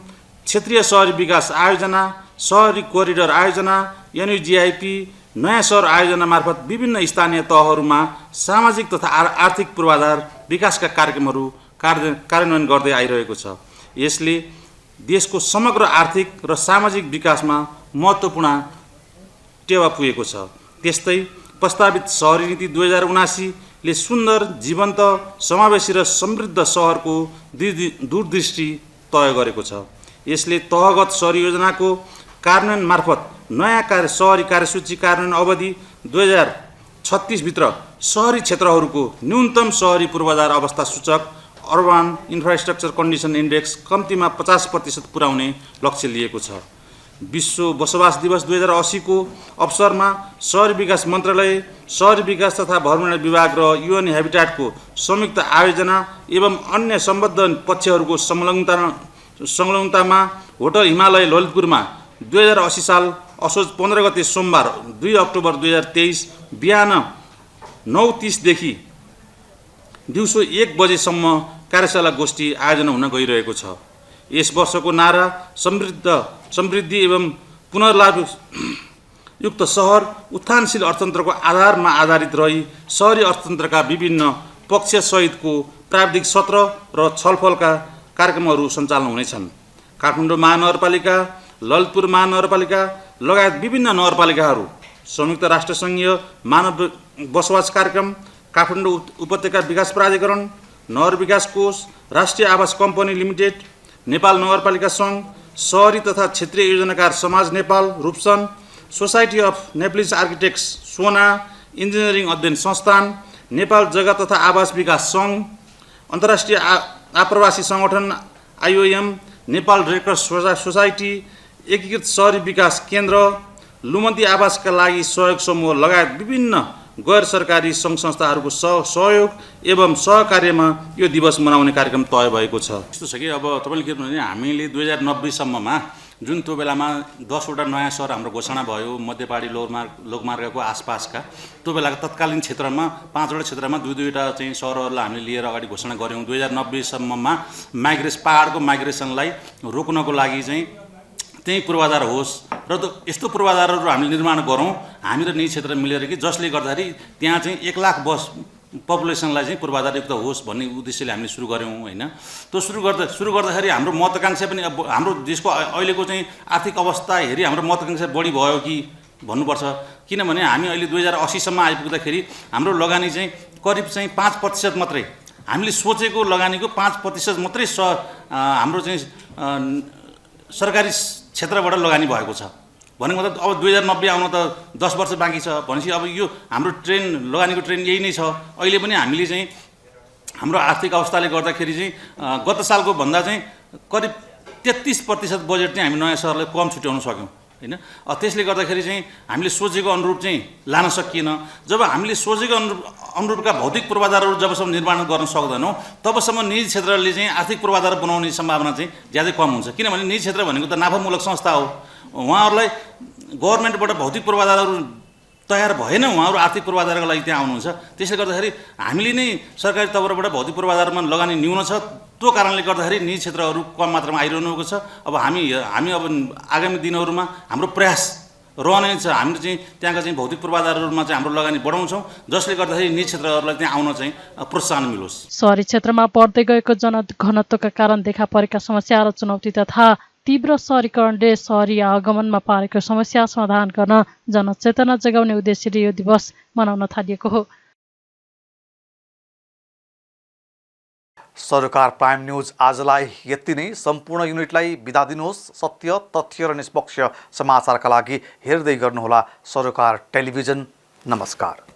क्षेत्रीय सहरी विकास आयोजना, सहरी कोरिडोर आयोजना, एनयुजिआइपी, नयाँ सहर आयोजना मार्फत विभिन्न स्थानीय तहहरूमा सामाजिक तथा आर्थिक पूर्वाधार विकासका कार्यक्रमहरू कार्यान्वयन गर्दै आइरहेको छ। यसले देशको समग्र आर्थिक र सामाजिक विकासमा महत्त्वपूर्ण टेवा पुगेको छ। त्यस्तै प्रस्तावित सहरी नीति 2079 ले सुन्दर, जीवन्त, समावेशी र समृद्ध सहरको दूरदृष्टि तय गरेको छ। यसले तहगत सहरी योजनाको कार्यान्वयन मार्फत नयाँ सहरी कार्यसूची कार्यान्वयन अवधि 2036 भित्र सहरी क्षेत्रहरूको न्यूनतम सहरी पूर्वाधार अवस्था सूचक अर्बन इन्फ्रास्ट्रक्चर कन्डिसन इन्डेक्स कम्तीमा 50% पुर्याउने लक्ष्य लिएको छ। विश्व बसोबास दिवस 2080 को अवसरमा सहरी विकास मन्त्रालय, सहरी विकास तथा भ्रमण विभाग र UN ह्याबिटाटको संयुक्त आयोजना एवं अन्य सम्बद्ध पक्षहरूको संलग्नतामा होटल हिमालय ललितपुरमा 2080 साल असोज 15 गते सोमबार 2 अक्टोबर 2023 बिहान 9:30 देखि दिउँसो 1 बजेसम्म कार्यशाला गोष्ठी आयोजना हुन गइरहेको छ। यस वर्षको नारा समृद्धि एवं पुनर्लाभ युक्त सहर उत्थानशील अर्थतन्त्रको आधारमा आधारित रही सहरी अर्थतन्त्रका विभिन्न पक्षसहितको प्राविधिक सत्र र छलफलका कार्यक्रमहरू सञ्चालन हुनेछन्। काठमाडौँ महानगरपालिका, ललितपुर महानगरपालिका लगायत विभिन्न नगरपालिकाहरू, संयुक्त राष्ट्रसङ्घीय मानव बसोबास कार्यक्रम, काठमाडौँ उपत्यका विकास प्राधिकरण, नगर विकास कोष, राष्ट्रिय आवास कम्पनी लिमिटेड, नेपाल नगरपालिका सङ्घ, सहरी तथा क्षेत्रीय योजनाकार समाज नेपाल रूपसन, सोसाइटी अफ नेप्लिज आर्किटेक्ट्स सोना, इन्जिनियरिङ अध्ययन संस्थान, नेपाल जग्गा तथा आवास विकास सङ्घ, अन्तर्राष्ट्रिय आप्रवासी सङ्गठन IOM, Nepal red cross society, एकीकृत सहरी विकास केन्द्र, लुमन्ती आवासका लागि सहयोग समूह लगायत विभिन्न गैर सरकारी सङ्घ संस्थाहरूको सहयोग एवं सहकार्यमा यो दिवस मनाउने कार्यक्रम तय भएको छ। यस्तो छ कि अब तपाईँले के भन्नु भने हामीले 2090 सम्ममा जुन त्यो बेलामा 10वटा नयाँ सहर हाम्रो घोषणा भयो मध्यपहाडी लोकमार्गको आसपासका, त्यो बेलाको तत्कालीन क्षेत्रमा 5वटा क्षेत्रमा 2-2वटा चाहिँ सहरहरूलाई हामीले लिएर अगाडि घोषणा गऱ्यौँ। 2090 सम्ममा पहाडको माइग्रेसनलाई रोक्नको लागि चाहिँ त्यही पूर्वाधार होस् र यस्तो पूर्वाधारहरू हामीले निर्माण गरौँ हामी र निजी क्षेत्र मिलेर कि जसले गर्दाखेरि त्यहाँ चाहिँ 1 लाख पपुलेसनलाई चाहिँ पूर्वाधारयुक्त होस् भन्ने उद्देश्यले हामीले सुरु गऱ्यौँ होइन। त्यो सुरु गर्दाखेरि हाम्रो महत्त्वाकांक्षा पनि हाम्रो देशको अहिलेको चाहिँ आर्थिक अवस्था हेरी हाम्रो महत्त्वाकांक्षा बढी भयो कि भन्नुपर्छ। किनभने हामी अहिले 2080 सम्म आइपुग्दाखेरि हाम्रो लगानी चाहिँ करिब चाहिँ 5% मात्रै, हामीले सोचेको लगानीको 5% मात्रै हाम्रो चाहिँ सरकारी क्षेत्रबाट लगानी भएको छ। भनेको मतलब अब 2090 आउन त 10 वर्ष बाँकी छ भनेपछि अब यो हाम्रो लगानीको ट्रेन्ड यही नै छ। अहिले पनि हामीले चाहिँ हाम्रो आर्थिक अवस्थाले गर्दाखेरि चाहिँ गत सालको भन्दा चाहिँ करिब 33% बजेट चाहिँ हामी नयाँ सहरलाई कम छुट्याउन सक्यौँ होइन। त्यसले गर्दाखेरि चाहिँ हामीले सोचेको अनुरूप चाहिँ लान सकिएन। जब हामीले सोचेको अनुरूपका भौतिक पूर्वाधारहरू जबसम्म निर्माण गर्न सक्दैनौँ तबसम्म निजी क्षेत्रले चाहिँ आर्थिक पूर्वाधार बनाउने सम्भावना चाहिँ ज्यादै कम हुन्छ। किनभने निजी क्षेत्र भनेको त नाफामूलक संस्था हो, उहाँहरूलाई गभर्मेन्टबाट भौतिक पूर्वाधारहरू तयार भएन, उहाँहरू आर्थिक पूर्वाधारको लागि त्यहाँ आउनुहुन्छ। त्यसले गर्दाखेरि हामीले नै सरकारी तर्फबाट भौतिक पूर्वाधारमा लगानी न्यून छ, त्यो कारणले गर्दाखेरि निजी क्षेत्रहरू कम मात्रामा आइरहनु भएको छ। अब हामी अब आगामी दिनहरूमा हाम्रो प्रयास रहने छ, हामीले चाहिँ त्यहाँका चाहिँ भौतिक पूर्वाधारहरूमा चाहिँ हाम्रो लगानी बढाउँछौँ जसले गर्दाखेरि निजी क्षेत्रहरूलाई त्यहाँ आउन चाहिँ प्रोत्साहन मिलोस्।
सहरी क्षेत्रमा बढ्दै गएको जनघनत्वका कारण देखा परेका समस्या र चुनौती तथा तीव्र सहरीकरणले सहरी आगमनमा पारेको समस्या समाधान गर्न जनचेतना जगाउने उद्देश्यले यो दिवस मनाउन थालिएको हो।
सरकार प्राइम न्यूज आजलाई यति नै। सम्पूर्ण युनिटलाई बिदा दिनुहोस्। सत्य, तथ्य र निष्पक्ष समाचारका लागि हेर्दै गर्नुहोला सरकार टेलिभिजन। नमस्कार।